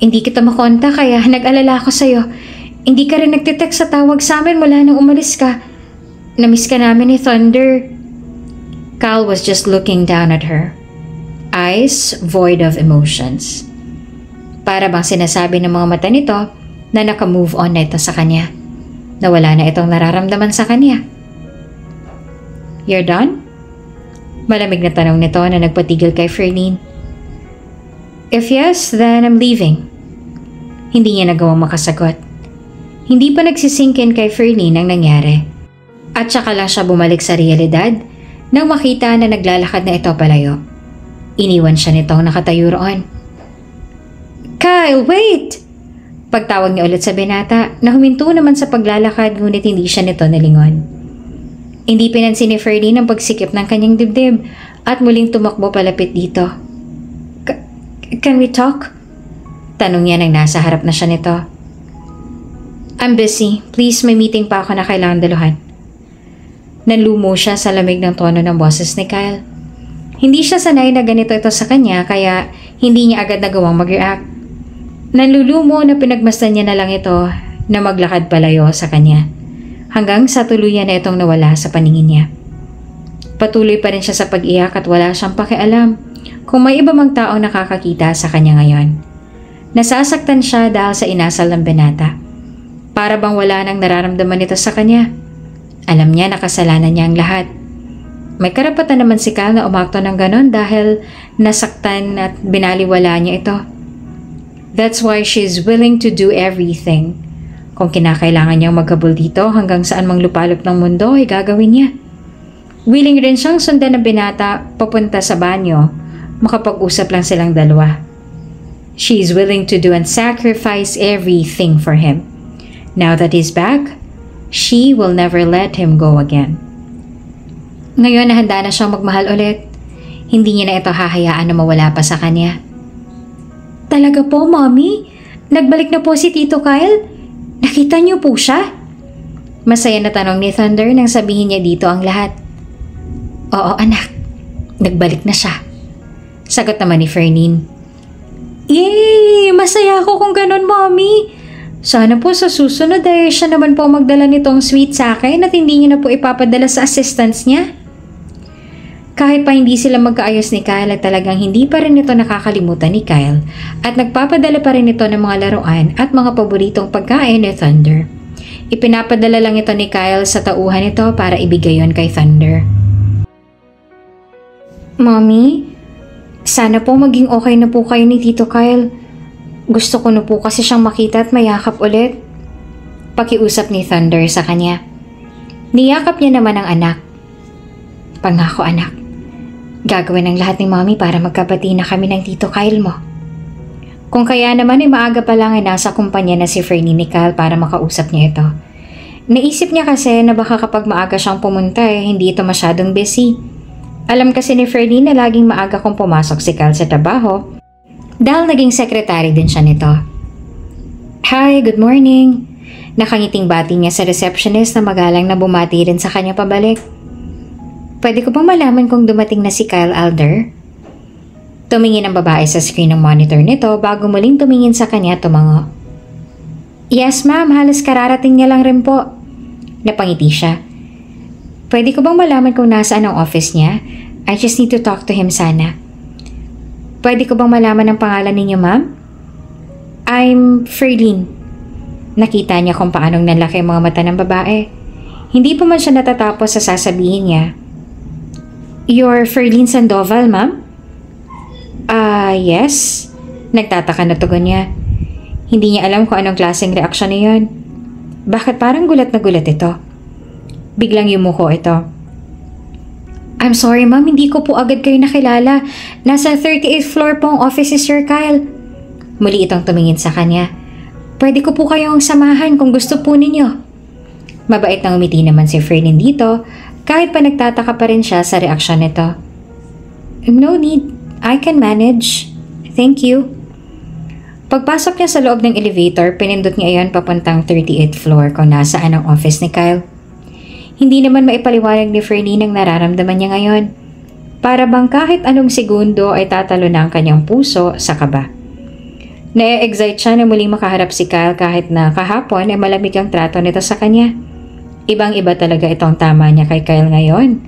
Hindi kita makonta kaya nag-alala ako sa'yo. Hindi ka rin nagtitext sa tawag sa amin mula nang umalis ka. Namiss ka namin ni Thunder. Kyle was just looking down at her. Eyes void of emotions. Para bang sinasabi ng mga mata nito na naka-move on na ito sa kanya. Na wala na itong nararamdaman sa kanya. You're done? Malamig na tanong nito na nagpatigil kay Fernine. If yes, then I'm leaving. Hindi niya nagawang makasagot. Hindi pa nagsisinkin kay Fernine ang nangyari. At saka lang siya bumalik sa realidad nang makita na naglalakad na ito palayo. Iniwan siya nitong nakatayo roon. Kyle, wait! Pagtawag niya ulit sa binata na huminto naman sa paglalakad ngunit hindi siya nito nalingon. Hindi pinansin ni Ferdinand ang pagsikip ng kanyang dibdib at muling tumakbo palapit dito. Can we talk? Tanong niya nang nasa harap na siya nito. I'm busy. Please, may meeting pa ako na kailangan daluhan. Nanlumo siya sa lamig ng tono ng boses ni Kyle. Hindi siya sanay na ganito ito sa kanya kaya hindi niya agad nagawang mag-react. Nanlulumo na pinagmasdan niya na lang ito na maglakad palayo sa kanya hanggang sa tuluyan na itong nawala sa paningin niya. Patuloy pa rin siya sa pag-iyak at wala siyang pakialam kung may iba mang taong nakakakita sa kanya ngayon. Nasasaktan siya dahil sa inasal ng binata. Para bang wala nang nararamdaman ito sa kanya. Alam niya na kasalanan niya ang lahat. May karapatan naman si Kyle na umakto ng ganon dahil nasaktan at binaliwala niya ito. That's why she's willing to do everything. Kung kinakailangan niyang maghabol dito hanggang saan mang lupalop ng mundo ay gagawin niya. Willing rin siyang sundan ng binata papunta sa banyo makapag-usap lang silang dalawa. She's willing to do and sacrifice everything for him. Now that he's back, she will never let him go again. Ngayon na handa na siyang magmahal ulit, hindi niya na ito hahayaan na mawala pa sa kanya. Talaga po, Mommy? Nagbalik na po si Tito Kyle? Nakita niyo po siya? Masaya na tanong ni Thunder nang sabihin niya dito ang lahat. Oo, anak. Nagbalik na siya. Sagot naman ni Fernine. Yay! Masaya ako kung ganun, Mommy. Sana po sa susunod ay siya naman po magdala nitong sweet sa akin at hindi niya na po ipapadala sa assistants niya. Kahit pa hindi sila magkaayos ni Kyle ay talagang hindi pa rin ito nakakalimutan ni Kyle at nagpapadala pa rin ito ng mga laruan at mga paboritong pagkain ni Thunder. Ipinapadala lang ito ni Kyle sa tauhan nito para ibigay yon kay Thunder. Mommy, sana po maging okay na po kayo ni Tito Kyle. Gusto ko na po kasi siyang makita at mayakap ulit. Pakiusap ni Thunder sa kanya. Niyakap niya naman ang anak. Pangako, anak. Gagawin ang lahat ni Mommy para magkabati na kami ng Tito Kyle mo. Kung kaya naman ay maaga pa lang ay nasa kumpanya na si Fernine ni Kyle para makausap niya ito. Naisip niya kasi na baka kapag maaga siyang pumunta ay hindi ito masyadong busy. Alam kasi ni Fernine na laging maaga kung pumasok si Kyle sa trabaho dahil naging secretary din siya nito. Hi, good morning. Nakangiting bati niya sa receptionist na magalang na bumati rin sa kanya pabalik. Pwede ko bang malaman kung dumating na si Kyle Alder? Tumingin ang babae sa screen ng monitor nito bago muling tumingin sa kanya tumango. Yes ma'am, halos kararating niya lang rin po. Napangiti siya. Pwede ko bang malaman kung nasaan ang office niya? I just need to talk to him sana. Pwede ko bang malaman ang pangalan ninyo, ma'am? I'm Ferdine. Nakita niya kung paanong nanlaki ang mga mata ng babae. Hindi pa man siya natatapos sa sasabihin niya. You're Ferdine Sandoval, ma'am? Yes. Nagtataka na tugon niya. Hindi niya alam kung anong klaseng reaksyon na yun. Bakit parang gulat na gulat ito? Biglang yumuko ito. I'm sorry ma'am, hindi ko po agad kayo nakilala. Nasa 38th floor po ang office si Sir Kyle. Muli itong tumingin sa kanya. Pwede ko po kayong samahan kung gusto po ninyo. Mabait na umiti naman si Ferdinand dito kahit pa nagtataka pa rin siya sa reaksyon nito. No need, I can manage. Thank you. Pagpasok niya sa loob ng elevator, pinindot niya iyon papuntang 38th floor kung nasaan ang office ni Kyle. Hindi naman maipaliwanag ni Fernine ang nararamdaman niya ngayon. Para bang kahit anong segundo ay tatalo na ang kanyang puso sa kaba. Na-excite siya na muling makaharap si Kyle kahit na kahapon ay malamig ang trato nito sa kanya. Ibang-iba talaga itong tama niya kay Kyle ngayon.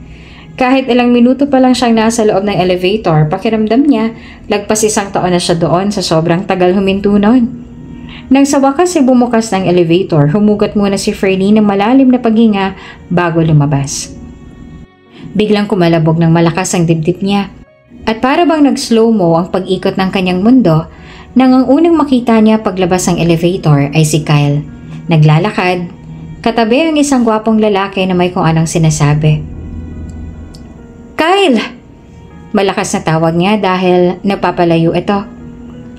Kahit ilang minuto pa lang siyang nasa loob ng elevator, pakiramdam niya, lagpas 1 taon na siya doon sa sobrang tagal huminto noon. Nang sa wakas ay bumukas ng elevator, humugot muna si Fernine ng malalim na paghinga bago lumabas. Biglang kumalabog ng malakas ang dibdib niya. At para bang nag-slow-mo ang pag-ikot ng kanyang mundo, nang ang unang makita niya paglabas ng elevator ay si Kyle. Naglalakad, katabi ang isang gwapong lalaki na may kung anong sinasabi. Kyle! Malakas na tawag niya dahil napapalayo ito.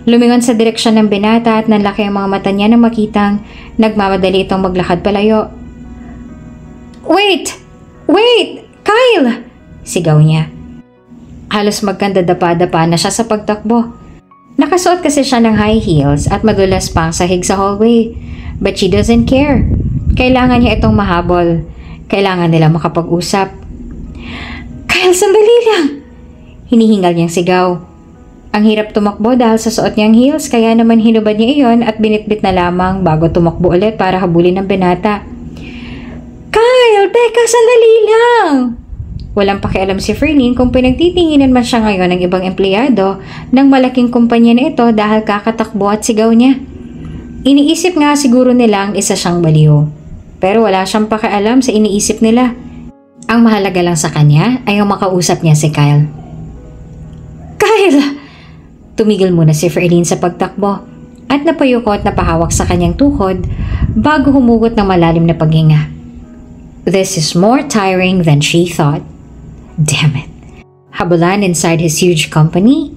Lumingon sa direksyon ng binata at nanlaki ang mga mata niya nang makitang nagmamadali itong maglakad palayo. Wait! Wait! Kyle! Sigaw niya. Halos magkandadapa-dapa na siya sa pagtakbo. Nakasuot kasi siya ng high heels at madulas pang sahig sa hallway. But she doesn't care. Kailangan niya itong mahabol. Kailangan nila makapag-usap. Kyle, sandali lang! Hinihingal niyang sigaw. Ang hirap tumakbo dahil sa suot niyang heels kaya naman hinubad niya iyon at binitbit na lamang bago tumakbo ulit para habulin ng binata. Kyle, teka, sandali lang! Walang pakialam si Fernine kung pinagtitinginan man siya ngayon ng ibang empleyado ng malaking kumpanya na ito dahil kakatakbo at sigaw niya. Iniisip nga siguro nilang isa siyang baliw. Pero wala siyang pakialam sa iniisip nila. Ang mahalaga lang sa kanya ay ang makausap niya si Kyle. Kyle! Tumigil muna si Fernine sa pagtakbo at napayuko at napahawak sa kanyang tuhod bago humugot ng malalim na paghinga. This is more tiring than she thought. Damn it. habulan inside his huge company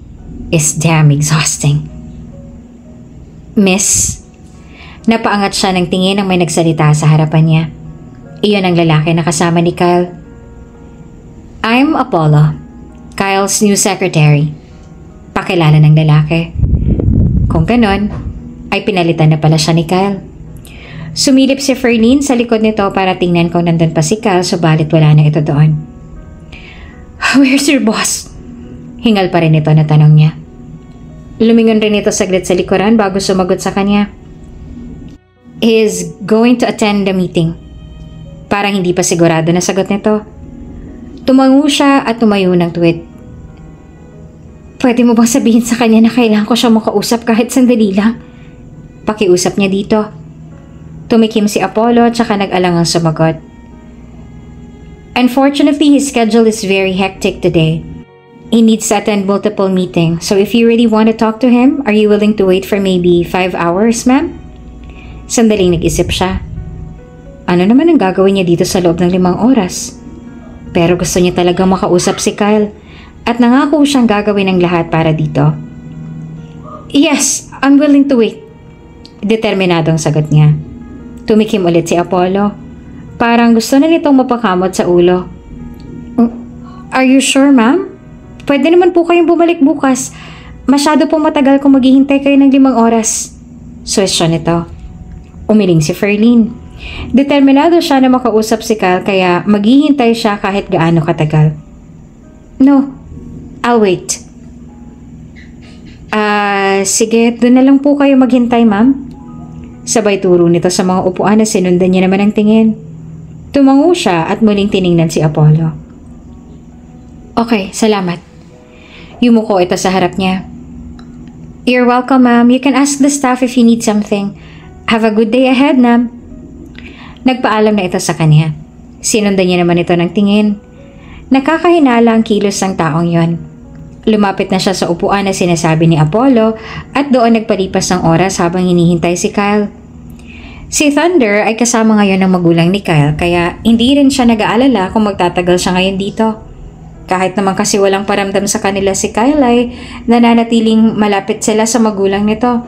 is damn exhausting. Miss, napaangat siya ng tingin nang may nagsalita sa harapan niya. Iyon ang lalaki na kasama ni Kyle. I'm Apollo, Kyle's new secretary. Pakilala ng lalaki. Kung ganon, ay pinalitan na pala siya ni Kyle. Sumilip si Ferlene sa likod nito para tingnan kung nandun pa si Kyle, subalit wala na ito doon. Where's your boss? Hingal pa rin ito na tanong niya. Lumingon rin ito saglit sa likuran bago sumagot sa kanya. He is going to attend the meeting. Parang hindi pa sigurado na sagot nito. Tumango siya at tumayo ng tuwid. Pwede mo bang sabihin sa kanya na kailangan ko siya makausap kahit sandali lang? Pakiusap niya dito. Tumikim si Apollo at saka nag-alangang sumagot. Unfortunately, his schedule is very hectic today. He needs to attend multiple meetings, so if you really want to talk to him, are you willing to wait for maybe 5 hours, ma'am? Sandaling nag-isip siya. Ano naman ang gagawin niya dito sa loob ng 5 oras? Pero gusto niya talagang makausap si Kyle at nangako siyang gagawin ang lahat para dito. Yes, I'm willing to wait. Determinadong sagot niya. Tumikim ulit si Apollo. Parang gusto na nitong mapakamot sa ulo. Are you sure, ma'am? Pwede naman po kayong bumalik bukas. Masyado pong matagal kung maghihintay kayo ng 5 oras. Suwestyon nito. Umiling si Ferlene. Determinado siya na makausap si Kyle kaya maghihintay siya kahit gaano katagal. No, I'll wait. Sige, doon na lang po kayo maghintay, ma'am. Sabay turo nito sa mga upuan na sinundan niya naman ang tingin. Tumango siya at muling tiningnan si Apollo. Okay, salamat. Yumuko ito sa harap niya. You're welcome, ma'am. You can ask the staff if you need something. Have a good day ahead, ma'am. Nagpaalam na ito sa kanya. Sinundan niya naman ito ng tingin. Nakakahinala ang kilos ng taong yon. Lumapit na siya sa upuan na sinasabi ni Apollo at doon nagpalipas ng oras habang hinihintay si Kyle. Si Thunder ay kasama ngayon ng magulang ni Kyle kaya hindi rin siya nag-aalala kung magtatagal siya ngayon dito. Kahit naman kasi walang paramdam sa kanila si Kyle ay nananatiling malapit sila sa magulang nito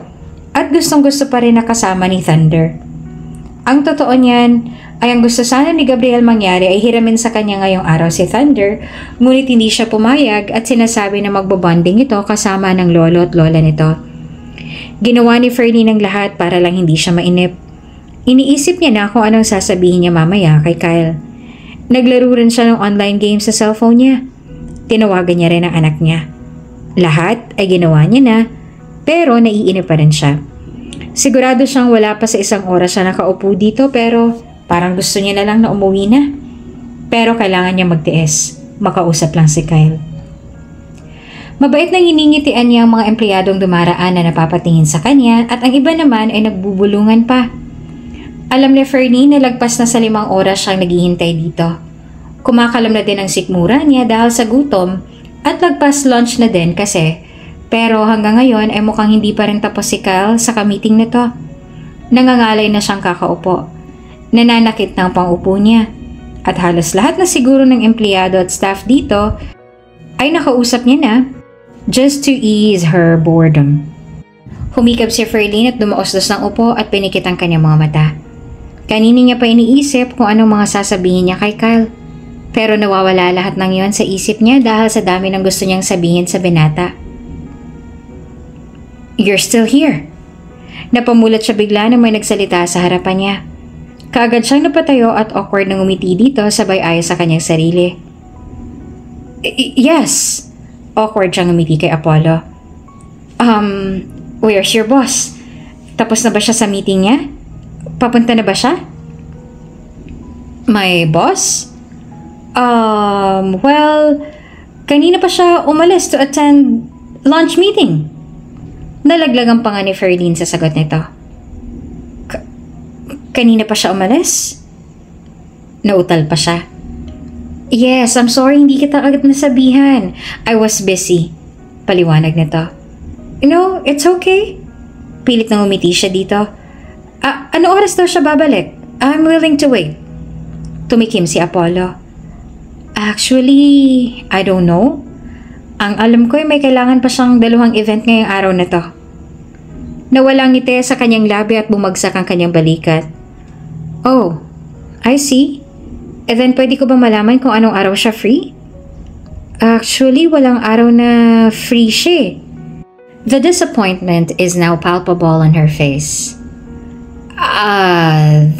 at gustong-gusto pa rin nakasama ni Thunder. Ang totoo niyan ay ang gusto sana ni Gabriel mangyari ay hiramin sa kanya ngayong araw si Thunder, ngunit hindi siya pumayag at sinasabi na magbobonding ito kasama ng lolo at lola nito. Ginawa ni Fernie ng lahat para lang hindi siya mainip. Iniisip niya na kung anong sasabihin niya mamaya kay Kyle. Naglaro rin siya ng online game sa cellphone niya. Tinawagan niya rin ang anak niya. Lahat ay ginawa niya na, pero naiinip pa rin siya. Sigurado siyang wala pa sa 1 oras siya nakaupo dito pero parang gusto niya na lang na umuwi na. Pero kailangan niya magtiis. Makausap lang si Kyle. Mabait nang hiningitian niya ang mga empleyadong dumaraan na napapatingin sa kanya at ang iba naman ay nagbubulungan pa. Alam ni Fernie na lagpas na sa 5 oras siyang naghihintay dito. Kumakalam na din ang sikmura niya dahil sa gutom at lagpas lunch na din kasi. Pero hanggang ngayon ay mukhang hindi pa rin tapos si Kyle sa kamiting nito. Nangangalay na siyang kakaupo. Nananakit ng pang-upo niya. At halos lahat na siguro ng empleyado at staff dito ay nakausap niya na just to ease her boredom. Humikap si Ferlene at dumaosdos ng upo at pinikit ang kanyang mga mata. Kanina niya pa iniisip kung anong mga sasabihin niya kay Kyle. Pero nawawala lahat ng yon sa isip niya dahil sa dami ng gusto niyang sabihin sa binata. You're still here. Napamulat siya bigla nang may nagsalita sa harapan niya. Kaagad siyang napatayo at awkward na ngumiti dito sabay ayos sa kanyang sarili. Yes. Awkward siyang ngumiti kay Apollo. Where's your boss? Tapos na ba siya sa meeting niya? Papunta na ba siya? My boss? Well, kanina pa siya umalis to attend lunch meeting. Nalaglagan pa nga ni Ferlene sa sagot nito. Kanina pa siya umalis? Nautal pa siya. Yes, I'm sorry hindi kita agad nasabihan. I was busy. Paliwanag nito. No, it's okay. Pilit nang umiti siya dito. Ano oras daw siya babalik? I'm willing to wait. Tumikim si Apollo. Actually, I don't know. Ang alam ko ay may kailangan pa siyang 2 event ngayong araw na to. Nawalang ngiti sa kanyang labi at bumagsak ang kanyang balikat. Oh, I see. E then pwede ko bang malaman kung anong araw siya free? Actually, walang araw na free siya. The disappointment is now palpable on her face.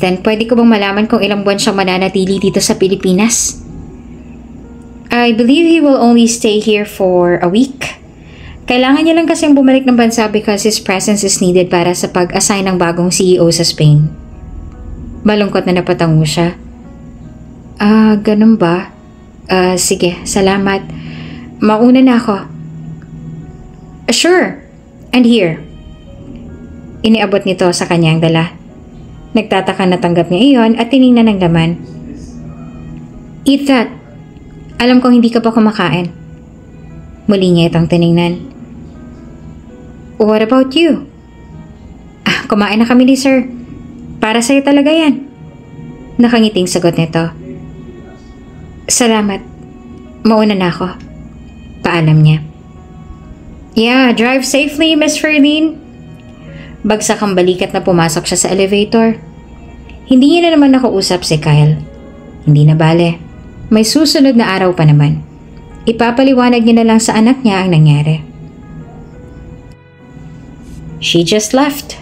Then pwede ko bang malaman kung ilang buwan siyang mananatili dito sa Pilipinas? I believe he will only stay here for a week. Kailangan niya lang kasing bumalik ng bansa because his presence is needed para sa pag-assign ng bagong CEO sa Spain. Malungkot na napatango siya. Ganun ba? Sige, salamat. Mauna na ako. Sure. And here. Iniabot nito sa kanyang dala. Nagtataka na tanggap niya iyon at tiningnan ng laman. Eat that. Alam kong hindi ka pa kumakain. Muli niya itong tiningnan. What about you? Kumain na kami ni sir. Para sa'yo talaga yan. Nakangiting sagot nito. Salamat. Mauna na ako. Paalam niya. Yeah, drive safely, Miss Ferline. Bagsak ang balikat na pumasok siya sa elevator. Hindi niya na naman nakausap si Kyle. Hindi na bale. May susunod na araw pa naman. Ipapaliwanag niya na lang sa anak niya ang nangyari. She just left.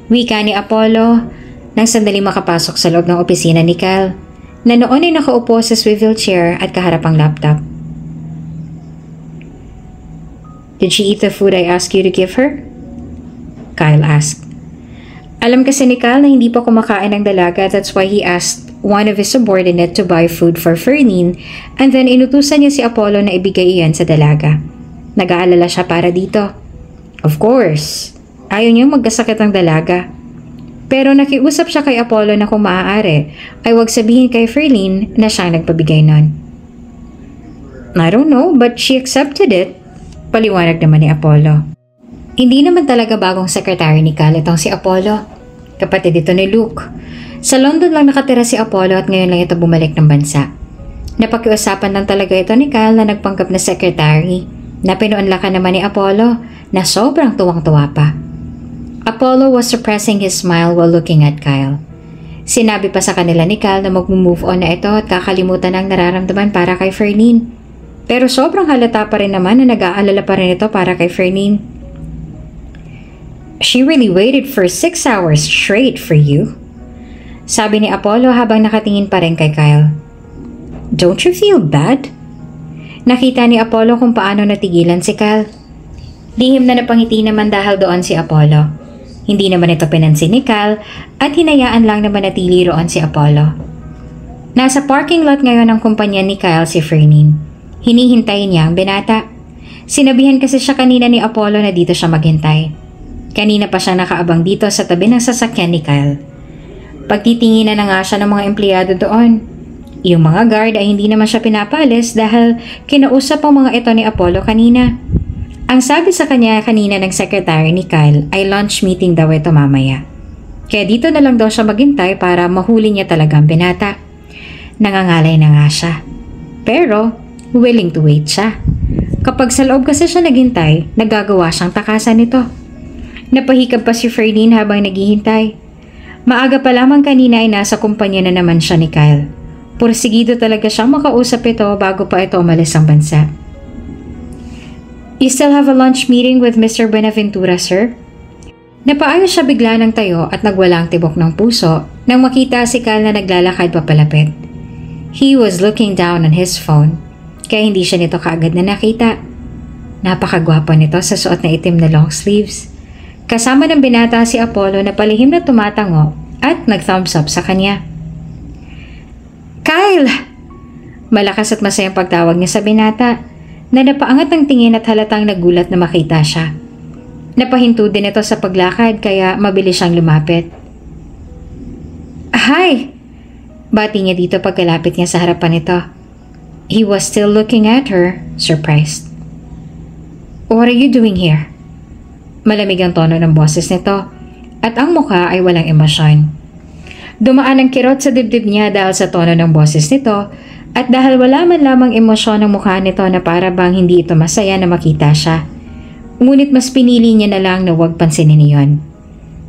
Wika ni Apollo nang sandali makapasok sa loob ng opisina ni Kyle na noon ay nakaupo sa swivel chair at kaharap ang laptop. Did she eat the food I asked you to give her? Kyle asked. Alam kasi ni Kyle na hindi pa kumakain ng dalaga, that's why he asked one of his subordinate to buy food for Ferline and then inutusan niya si Apollo na ibigay iyan sa dalaga. Nag-aalala siya para dito. Of course, ayaw niyang magkasakit ang dalaga. Pero nakiusap siya kay Apollo na kung maaari ay huwag sabihin kay Ferline na siya nagpabigay nun. I don't know, but she accepted it. Paliwanag naman ni Apollo. Hindi naman talaga bagong secretary ni Cal itong si Apollo. Kapatid ito ni Luke. Sa London lang nakatira si Apollo at ngayon lang ito bumalik ng bansa. Napakiusapan lang talaga ito ni Cal na nagpanggap na secretary na pinuunlakan naman ni Apollo na sobrang tuwang-tuwa pa. Apollo was suppressing his smile while looking at Kyle. Sinabi pa sa kanila ni Cal na mag-move on na ito at kakalimutan ang nararamdaman para kay Ferline. Pero sobrang halata pa rin naman na nag-aalala pa rin ito para kay Ferline. She really waited for 6 hours straight for you. Sabi ni Apollo habang nakatingin pa rin kay Kyle. Don't you feel bad? Nakita ni Apollo kung paano natigilan si Kyle. Lihim na napangiti naman dahil doon si Apollo. Hindi naman ito pinansin ni Kyle at hinayaan lang na manatili roon si Apollo. Nasa parking lot ngayon ang kumpanya ni Kyle si Ferline. Hinihintay niya ang binata. Sinabihan kasi siya kanina ni Apollo na dito siya maghintay. Kanina pa siya nakaabang dito sa tabi ng sasakyan ni Kyle. Pagtitinginan na nga siya ng mga empleyado doon. Yung mga guard ay hindi naman siya pinapalis dahil kinausap ang mga ito ni Apollo kanina. Ang sabi sa kanya kanina ng secretary ni Kyle ay lunch meeting daw ito mamaya. Kaya dito na lang daw siya maghintay para mahuli niya talaga ang binata. Nangangalay na nga siya. Pero willing to wait siya. Kapag sa loob kasi siya naghintay, nagagawa siyang takasan nito. Napahikab pa si Ferline habang naghihintay. Maaga pa lamang kanina ay nasa kumpanya na naman siya ni Kyle. Pursigido talaga siyang makausap ito bago pa ito umalis ang bansa. You still have a lunch meeting with Mr. Buenaventura, sir? Napaayos siya bigla ng tayo at nagwalang tibok ng puso nang makita si Kyle na naglalakad papalapit. He was looking down on his phone, kaya hindi siya nito kaagad na nakita. Napakagwapo nito sa suot na itim na long sleeves. Kasama ng binata si Apollo na palihim na tumatango at nag-thumbs up sa kanya. Kyle! Malakas at masayang pagtawag niya sa binata na napaangat ang tingin at halatang nagulat na makita siya. Napahinto din ito sa paglakad kaya mabilis siyang lumapit. Hi! Bati niya dito pagkalapit niya sa harapan nito. He was still looking at her, surprised. What are you doing here? Malamig ang tono ng boses nito at ang mukha ay walang emosyon. Dumaan ang kirot sa dibdib niya dahil sa tono ng boses nito At dahil wala man lamang emosyon ng mukha nito na para bang hindi ito masaya na makita siya, ngunit mas pinili niya na lang na huwag pansinin iyon.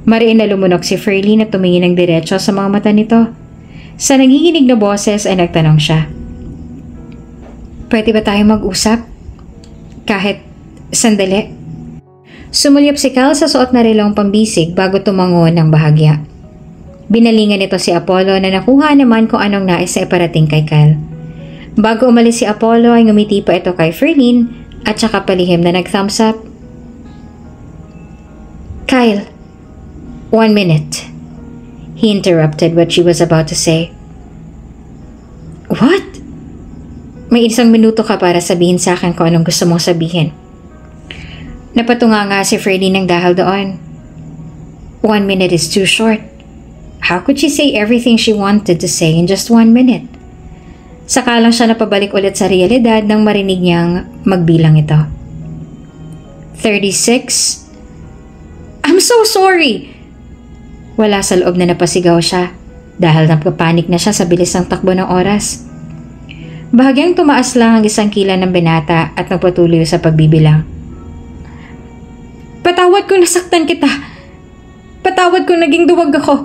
Mariin na lumunok si Ferlin at tumingin ng diretso sa mga mata nito. Sa nanginginig na boses ay nagtanong siya, "Pwede ba tayo mag-usap? Kahit sandali?" Sumulyap si Kyle sa suot na relong pambisig bago tumango ng bahagya. Binalingan nito si Apollo na nakuha naman kung anong nais sa iparating kay Kyle. Bago umalis si Apollo ay ngumiti pa ito kay Ferlin at saka palihim na nag-thumbs up. "Kyle, 1 minute." He interrupted what she was about to say. "What?" "May 1 minuto ka para sabihin sa akin kung anong gusto mong sabihin." Napatunga nga si Ferlin ng dahil doon. 1 minute is too short. How could she say everything she wanted to say in just 1 minute? Saka lang siya napabalik ulit sa realidad nang marinig niyang magbilang ito. 36. "I'm so sorry!" Wala sa loob na napasigaw siya dahil napapanik na siya sa bilis ng takbo ng oras. Bahagyang tumaas lang ang 1 kila ng binata at nagpatuloy sa pagbibilang. "Patawad kung nasaktan kita. Patawad kung naging duwag ako.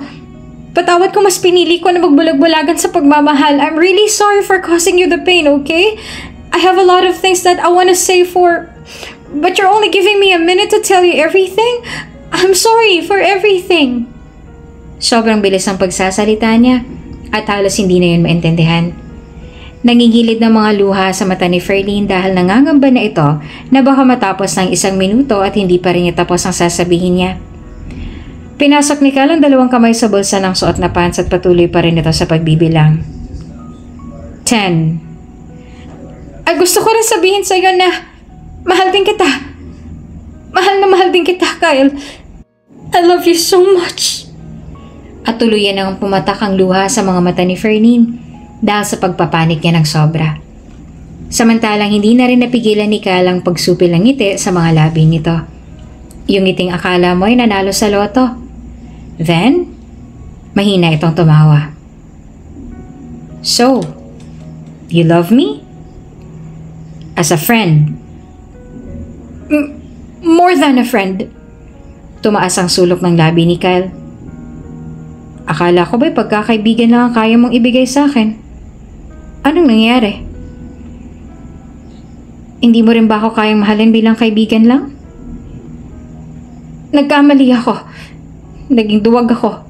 Patawad kung mas pinili ko na magbulag-bulagan sa pagmamahal. I'm really sorry for causing you the pain, okay? I have a lot of things that I want to say but you're only giving me 1 minute to tell you everything? I'm sorry for everything." Sobrang bilis ang pagsasalita niya at halos hindi na yun maintindihan. Nangingilid ng mga luha sa mata ni Ferlin dahil nangangamba na ito na baka matapos ng 1 minuto at hindi pa rin niya tapos ang sasabihin niya. Pinasok ni Kyle ang 2 kamay sa bulsa ng suot na pants at patuloy pa rin ito sa pagbibilang. 10. "Ay, gusto ko rin sabihin sa iyo na mahal din kita. Mahal na mahal din kita, Kyle. I love you so much." At tuluyan ang pumatak ang luha sa mga mata ni Ferlin dahil sa pagpapanik niya ng sobra. Samantalang hindi na rin napigilan ni Kyle ang pagsupil ng ngiti sa mga labi nito. Yung ngiting akala mo ay nanalo sa loto. Then, mahina itong tumawa. "So, you love me? As a friend?" More than a friend." Tumaas ang sulok ng labi ni Kyle. "Akala ko ba'y pagkakaibigan lang ang kaya mong ibigay sa akin? Anong nangyari? Hindi mo rin ba ako kayang mahalin bilang kaibigan lang?" "Nagkamali ako. Naging duwag ako."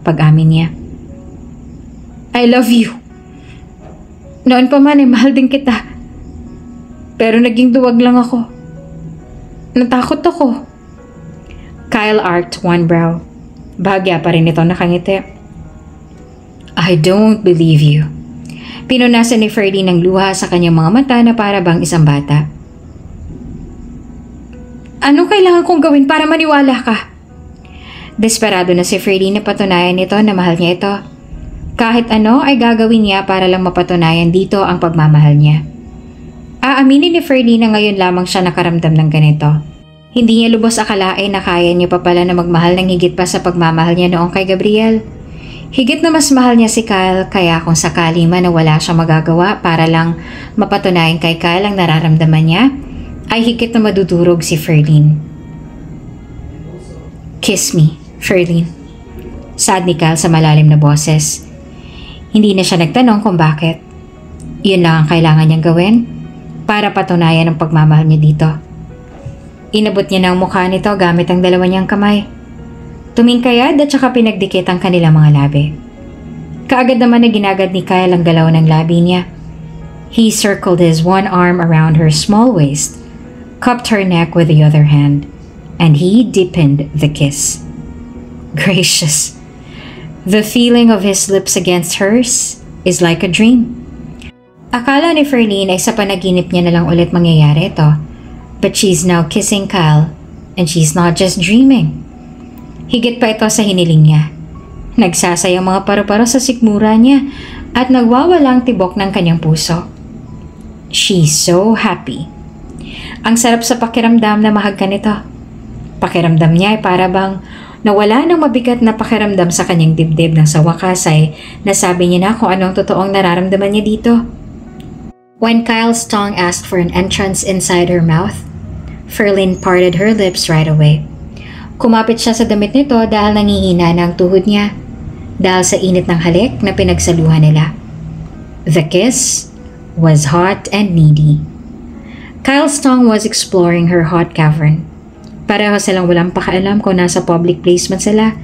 Pag-amin niya. "I love you. Noon pa man ay mahal din kita. Pero naging duwag lang ako. Natakot ako." Kyle arched one brow. Bahagya pa rin ito nakangiti. "I don't believe you." Pinunasan ni Ferlin ng luha sa kanyang mga mata na para bang isang bata. "Anong kailangan kong gawin para maniwala ka?" Desperado na si Ferlin na patunayan nito na mahal niya ito. Kahit ano ay gagawin niya para lang mapatunayan dito ang pagmamahal niya. Aaminin ni Ferlin na ngayon lamang siya nakaramdam ng ganito. Hindi niya lubos akalain na kaya niya pa pala na magmahal ng higit pa sa pagmamahal niya noong kay Gabriel. Higit na mas mahal niya si Kyle kaya kung sakali man na wala siyang magagawa para lang mapatunayan kay Kyle ang nararamdaman niya, ay higit na madudurog si Ferlin. "Kiss me, Ferlin." Sad ni Kyle sa malalim na boses. Hindi na siya nagtanong kung bakit. Yun lang ang kailangan niyang gawin para patunayan ang pagmamahal niya dito. Inabot niya na ang mukha nito gamit ang 2 niyang kamay. Tumingkayad at saka pinagdikit ang kanilang mga labi. Kaagad naman na ginagad ni Kyle ang galaw ng labi niya. He circled his one arm around her small waist, cupped her neck with the other hand, and he deepened the kiss. Gracious! The feeling of his lips against hers is like a dream. Akala ni Ferlin ay sa panaginip niya na lang ulit mangyayari ito, but she's now kissing Kyle, and she's not just dreaming. Higit pa ito sa hiniling niya. Nagsasayang mga paru-paro sa sikmura niya at nagwawalang tibok ng kanyang puso. She's so happy. Ang sarap sa pakiramdam na mahagkan ito. Pakiramdam niya ay para bang Nawala ng mabigat na pakiramdam sa kanyang dibdib nang sa wakas ay nasabi niya na kung anong totoong nararamdaman niya dito. When Kyle's tongue asked for an entrance inside her mouth, Ferlin parted her lips right away. Kumapit siya sa damit nito dahil nangihina na ang tuhod niya, dahil sa init ng halik na pinagsaluhan nila. The kiss was hot and needy. Kyle's tongue was exploring her hot cavern. Pareho silang walang pakialam kung nasa public place man sila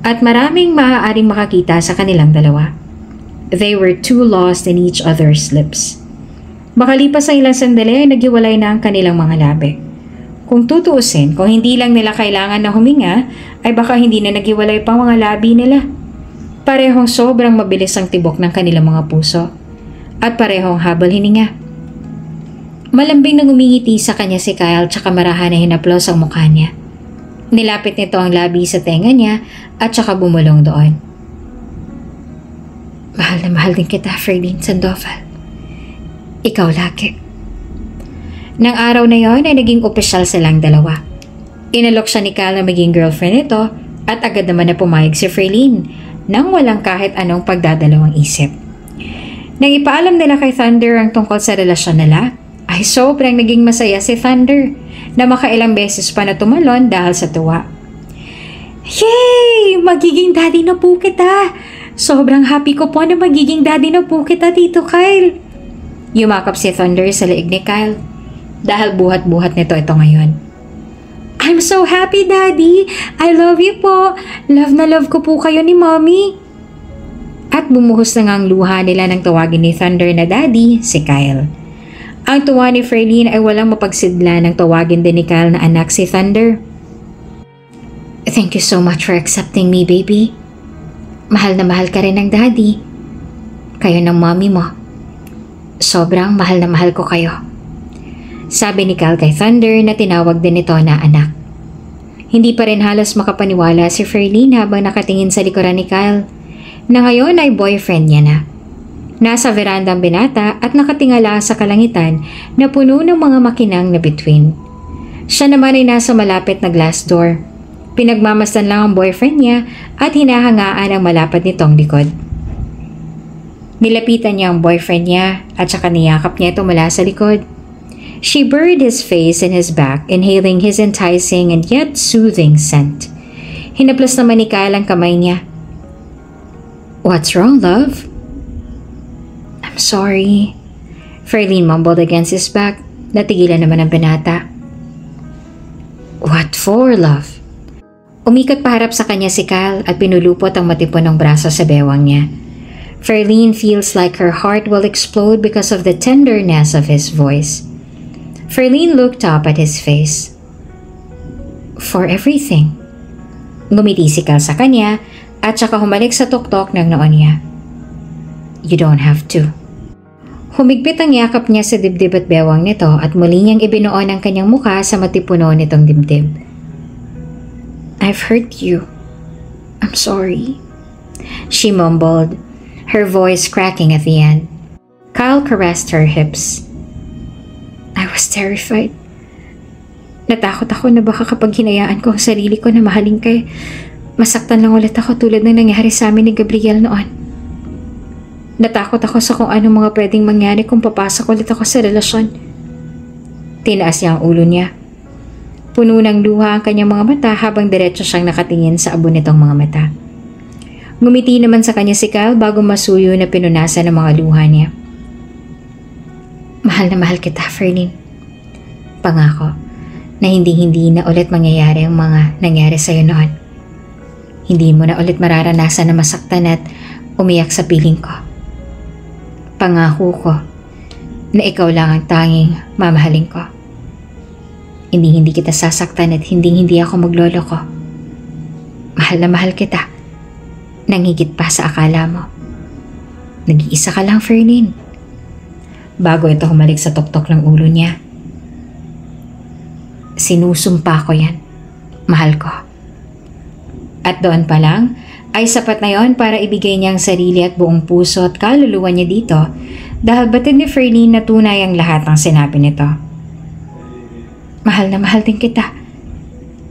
at maraming maaaring makakita sa kanilang dalawa. They were too lost in each other's lips. Makalipas ang ilang sandali ay naghiwalay na ang kanilang mga labi. Kung tutuusin, kung hindi lang nila kailangan na huminga, ay baka hindi na naghiwalay pang mga labi nila. Parehong sobrang mabilis ang tibok ng kanilang mga puso at parehong habal hininga. Malambing nang umingiti sa kanya si Kyle tsaka marahan na hinaplos ang mukha niya. Nilapit nito ang labi sa tenga niya at tsaka bumulong doon. Mahal na mahal din kita, Ferlin Sandoval. Ikaw lagi. Nang araw na yon ay naging opisyal silang dalawa. Inalok siya ni Kyle na maging girlfriend nito at agad naman na pumayag si Ferlin nang walang kahit anong pagdadalawang isip. Nang ipaalam nila kay Thunder ang tungkol sa relasyon nila, ay sobrang naging masaya si Thunder na makailang beses pa na tumalon dahil sa tuwa. Yay! Magiging daddy na po kita! Sobrang happy ko po na magiging daddy na po kita, Tito Kyle. Yumakap si Thunder sa leeg ni Kyle dahil buhat-buhat nito ito ngayon. I'm so happy, Daddy! I love you po! Love na love ko po kayo ni Mommy! At bumuhos na nga ang luha nila nang tawagin ni Thunder na Daddy si Kyle. Ang tuwa ni Ferlin ay walang mapagsidla nang tawagin din ni Kyle na anak si Thunder. Thank you so much for accepting me, baby. Mahal na mahal ka rin ng Daddy. Kayo ng Mommy mo. Sobrang mahal na mahal ko kayo. Sabi ni Kyle kay Thunder na tinawag din ito na anak. Hindi pa rin halos makapaniwala si Ferlin habang nakatingin sa likuran ni Kyle na ngayon ay boyfriend niya na. Nasa veranda ang binata at nakatingala sa kalangitan na puno ng mga makinang na bituin. Siya naman ay nasa malapit na glass door. Pinagmamasdan lang ang boyfriend niya at hinahangaan ang malapad nitong likod. Nilapitan niya ang boyfriend niya at saka niyakap niya ito mula sa likod. She buried his face in his back, inhaling his enticing and yet soothing scent. Hinaplas naman ni Kyle ang kamay niya. What's wrong, love? I'm sorry. Ferlin mumbled against his back. Natigilan naman ang binata. What for, love? Umikot paharap sa kanya si Kyle at pinulupot ang matipon ng braso sa bewang niya. Ferlin feels like her heart will explode because of the tenderness of his voice. Ferlin looked up at his face. For everything. Ngumiti si Kyle sa kanya at saka humalik sa tuktok ng noon niya. You don't have to. Humigpit ang yakap niya sa dibdib at bewang nito at muli niyang ibinuon ang kanyang mukha sa matipuno nitong dibdib. I've hurt you. I'm sorry. She mumbled, her voice cracking at the end. Kyle caressed her hips. I was terrified. Natakot ako na baka kapag hinayaan ko ang sarili ko na mahalin kay, masaktan lang ulit ako tulad ng nangyari sa amin ni Gabriel noon. Natakot ako sa kung anong mga pwedeng mangyari kung papasok ulit ako sa relasyon. Tinaas niya ang ulo niya. Puno ng luha ang kanyang mga mata habang diretso siyang nakatingin sa abo nitong mga mata. Ngumiti naman sa kanya si Kyle bago masuyo na pinunasan ng mga luha niya. Mahal na mahal kita, Ferlin. Pangako na hindi na ulit mangyayari ang mga nangyari sa'yo noon. Hindi mo na ulit mararanasan na masaktan at umiyak sa piling ko. Pangako ko na ikaw lang ang tanging mamahalin ko. Hindi kita sasaktan at hindi ako magloloko. Mahal na mahal kita. Nang higit pa sa akala mo. Nag-iisa ka lang, Ferlin. Bago ito humalik sa tuktok ng ulo niya. Sinusumpa ko yan. Mahal ko. At doon pa lang, ay sapat na yon para ibigay niya ang sarili at buong puso at kaluluwa niya dito dahil batid ni Ferlin na tunay ang lahat ng sinabi nito. Mahal na mahal din kita.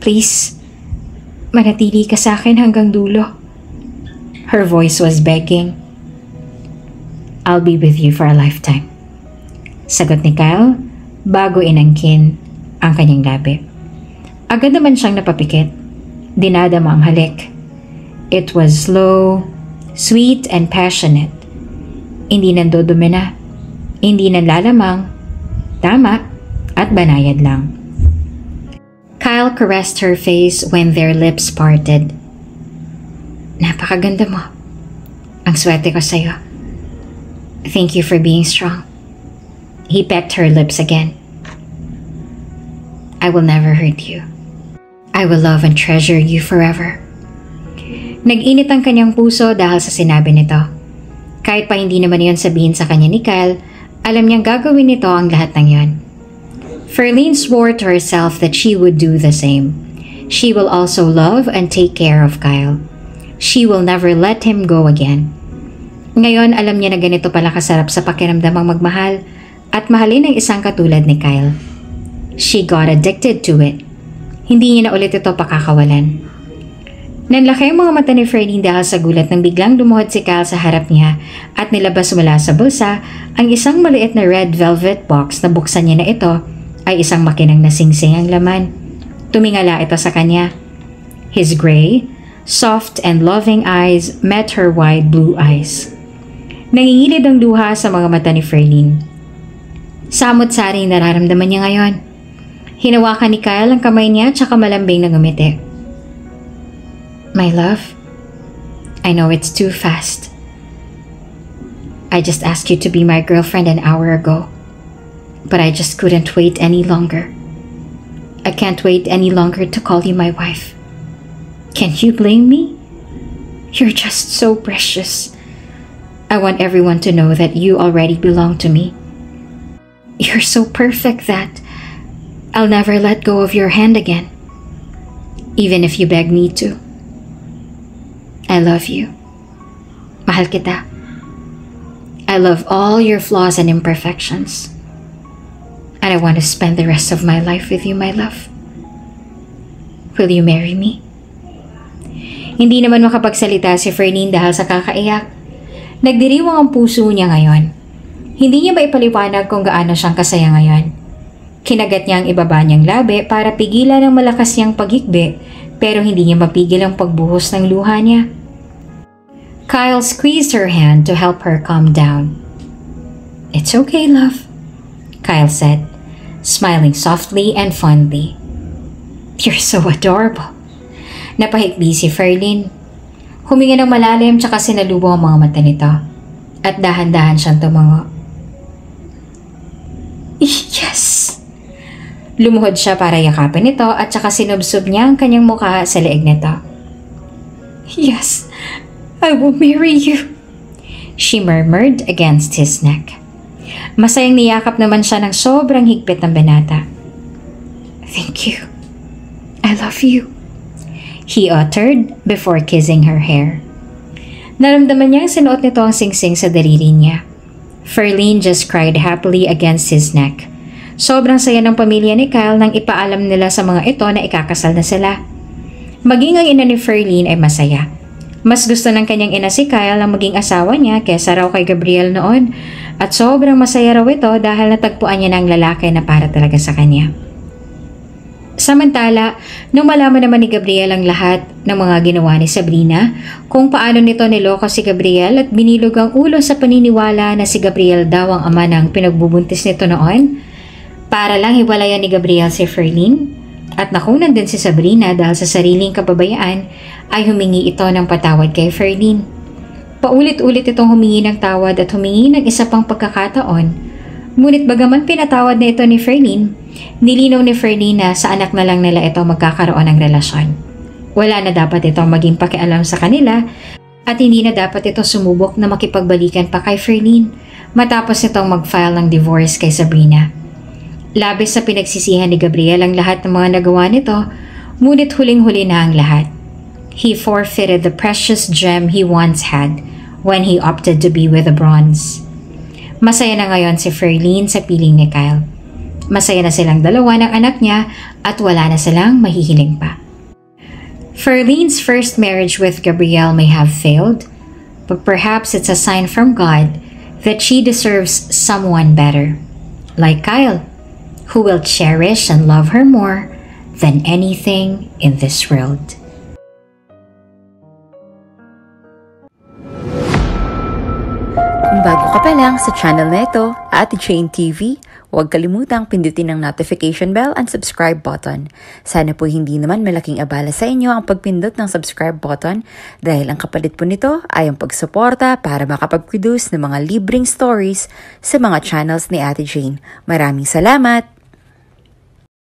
Please, manatili ka sa akin hanggang dulo. Her voice was begging. I'll be with you for a lifetime. Sagot ni Kyle bago inangkin ang kanyang labi. Agad naman siyang napapikit. Dinadama ang halik. It was slow, sweet and passionate. Hindi nandodumi na. Hindi nanlalamang. Tama at banayad lang. Kyle caressed her face when their lips parted. Napakaganda mo. Ang swerte ko sa'yo. Thank you for being strong. He pecked her lips again. I will never hurt you. I will love and treasure you forever. Nag-init ang kanyang puso dahil sa sinabi nito. Kahit pa hindi naman yon sabihin sa kanya ni Kyle, alam niyang gagawin nito ang lahat ng yon. Ferlene swore to herself that she would do the same. She will also love and take care of Kyle. She will never let him go again. Ngayon, alam niya na ganito pala kasarap sa pakiramdamang magmahal at mahalin ang isang katulad ni Kyle. She got addicted to it. Hindi niya na ulit ito pakakawalan. Nanlaki ang mga mata ni Ferlene dahil sa gulat nang biglang lumuhod si Kyle sa harap niya at nilabas mula sa bulsa ang isang maliit na red velvet box na buksan niya na ito ay isang makinang nasingsing ang laman. Tumingala ito sa kanya. His gray, soft and loving eyes met her wide blue eyes. Nangingilid ang luha sa mga mata ni Ferlene. Samot-saring nararamdaman niya ngayon. Hinawakan ni Kyle ang kamay niya at saka malambing na ngumiti. My love, I know it's too fast. I just asked you to be my girlfriend an hour ago, but I just couldn't wait any longer. I can't wait any longer to call you my wife. Can you blame me? You're just so precious. I want everyone to know that you already belong to me. You're so perfect that I'll never let go of your hand again, even if you beg me to. I love you. Mahal kita. I love all your flaws and imperfections. And I want to spend the rest of my life with you, my love. Will you marry me? Hindi naman makapagsalita si Ferlene dahil sa kakaiyak. Nagdiriwang ang puso niya ngayon. Hindi niya maipaliwanag kung gaano siyang kasaya ngayon. Kinagat niya ang ibaba niyang labi para pigilan ang malakas niyang paghikbi pero hindi niya mapigil ang pagbuhos ng luha niya. Kyle squeezed her hand to help her calm down. It's okay, love, Kyle said, smiling softly and fondly. You're so adorable. Napahikbi si Ferlene. Huminga ng malalim tsaka sinalubong ang mga mata nito. At dahan-dahan siyang tumango. Yes! Lumuhod siya para yakapin ito at saka sinubsob niya ang kanyang mukha sa leeg nito. Yes, I will marry you, she murmured against his neck. Masayang niyakap naman siya ng sobrang higpit ng binata. Thank you. I love you, he uttered before kissing her hair. Naramdaman niyang sinuot nito ang singsing sa daliri niya. Ferlene just cried happily against his neck. Sobrang saya ng pamilya ni Kyle nang ipaalam nila sa mga ito na ikakasal na sila. Maging ang ina ni Ferlene ay masaya. Mas gusto ng kanyang ina si Kyle ang maging asawa niya kesa raw kay Gabriel noon at sobrang masaya raw ito dahil natagpuan niya ng lalaki na para talaga sa kanya. Samantala, nung malaman naman ni Gabriel ang lahat ng mga ginawa ni Sabrina, kung paano nito niloko si Gabriel at binilog ang ulo sa paniniwala na si Gabriel daw ang ama ng pinagbubuntis nito noon, para lang hiwalayan ni Gabriel si Ferlene at nakunan din si Sabrina dahil sa sariling kababayaan ay humingi ito ng patawad kay Ferlene. Paulit-ulit itong humingi ng tawad at humingi ng isa pang pagkakataon. Ngunit bagaman pinatawad na ito ni Ferlene, nilinaw ni Ferlene na sa anak na lang nila ito magkakaroon ng relasyon. Wala na dapat itong maging pakialam sa kanila at hindi na dapat ito sumubok na makipagbalikan pa kay Ferlene matapos itong mag-file ng divorce kay Sabrina. Labis sa pinagsisihan ni Gabriel ang lahat ng mga nagawa nito, ngunit huling-huli na ang lahat. He forfeited the precious gem he once had when he opted to be with the bronze. Masaya na ngayon si Ferlene sa piling ni Kyle. Masaya na silang dalawa ng anak niya at wala na silang mahihiling pa. Ferlene's first marriage with Gabriel may have failed, but perhaps it's a sign from God that she deserves someone better, like Kyle, who will cherish and love her more than anything in this world. Kung bago ka pa lang sa channel na ito, Ate Jane TV, huwag kalimutang pindutin ang notification bell and subscribe button. Sana po hindi naman malaking abala sa inyo ang pagpindot ng subscribe button dahil ang kapalit po nito ay ang pagsuporta para makapag-produce ng mga libreng stories sa mga channels ni Ate Jane. Maraming salamat!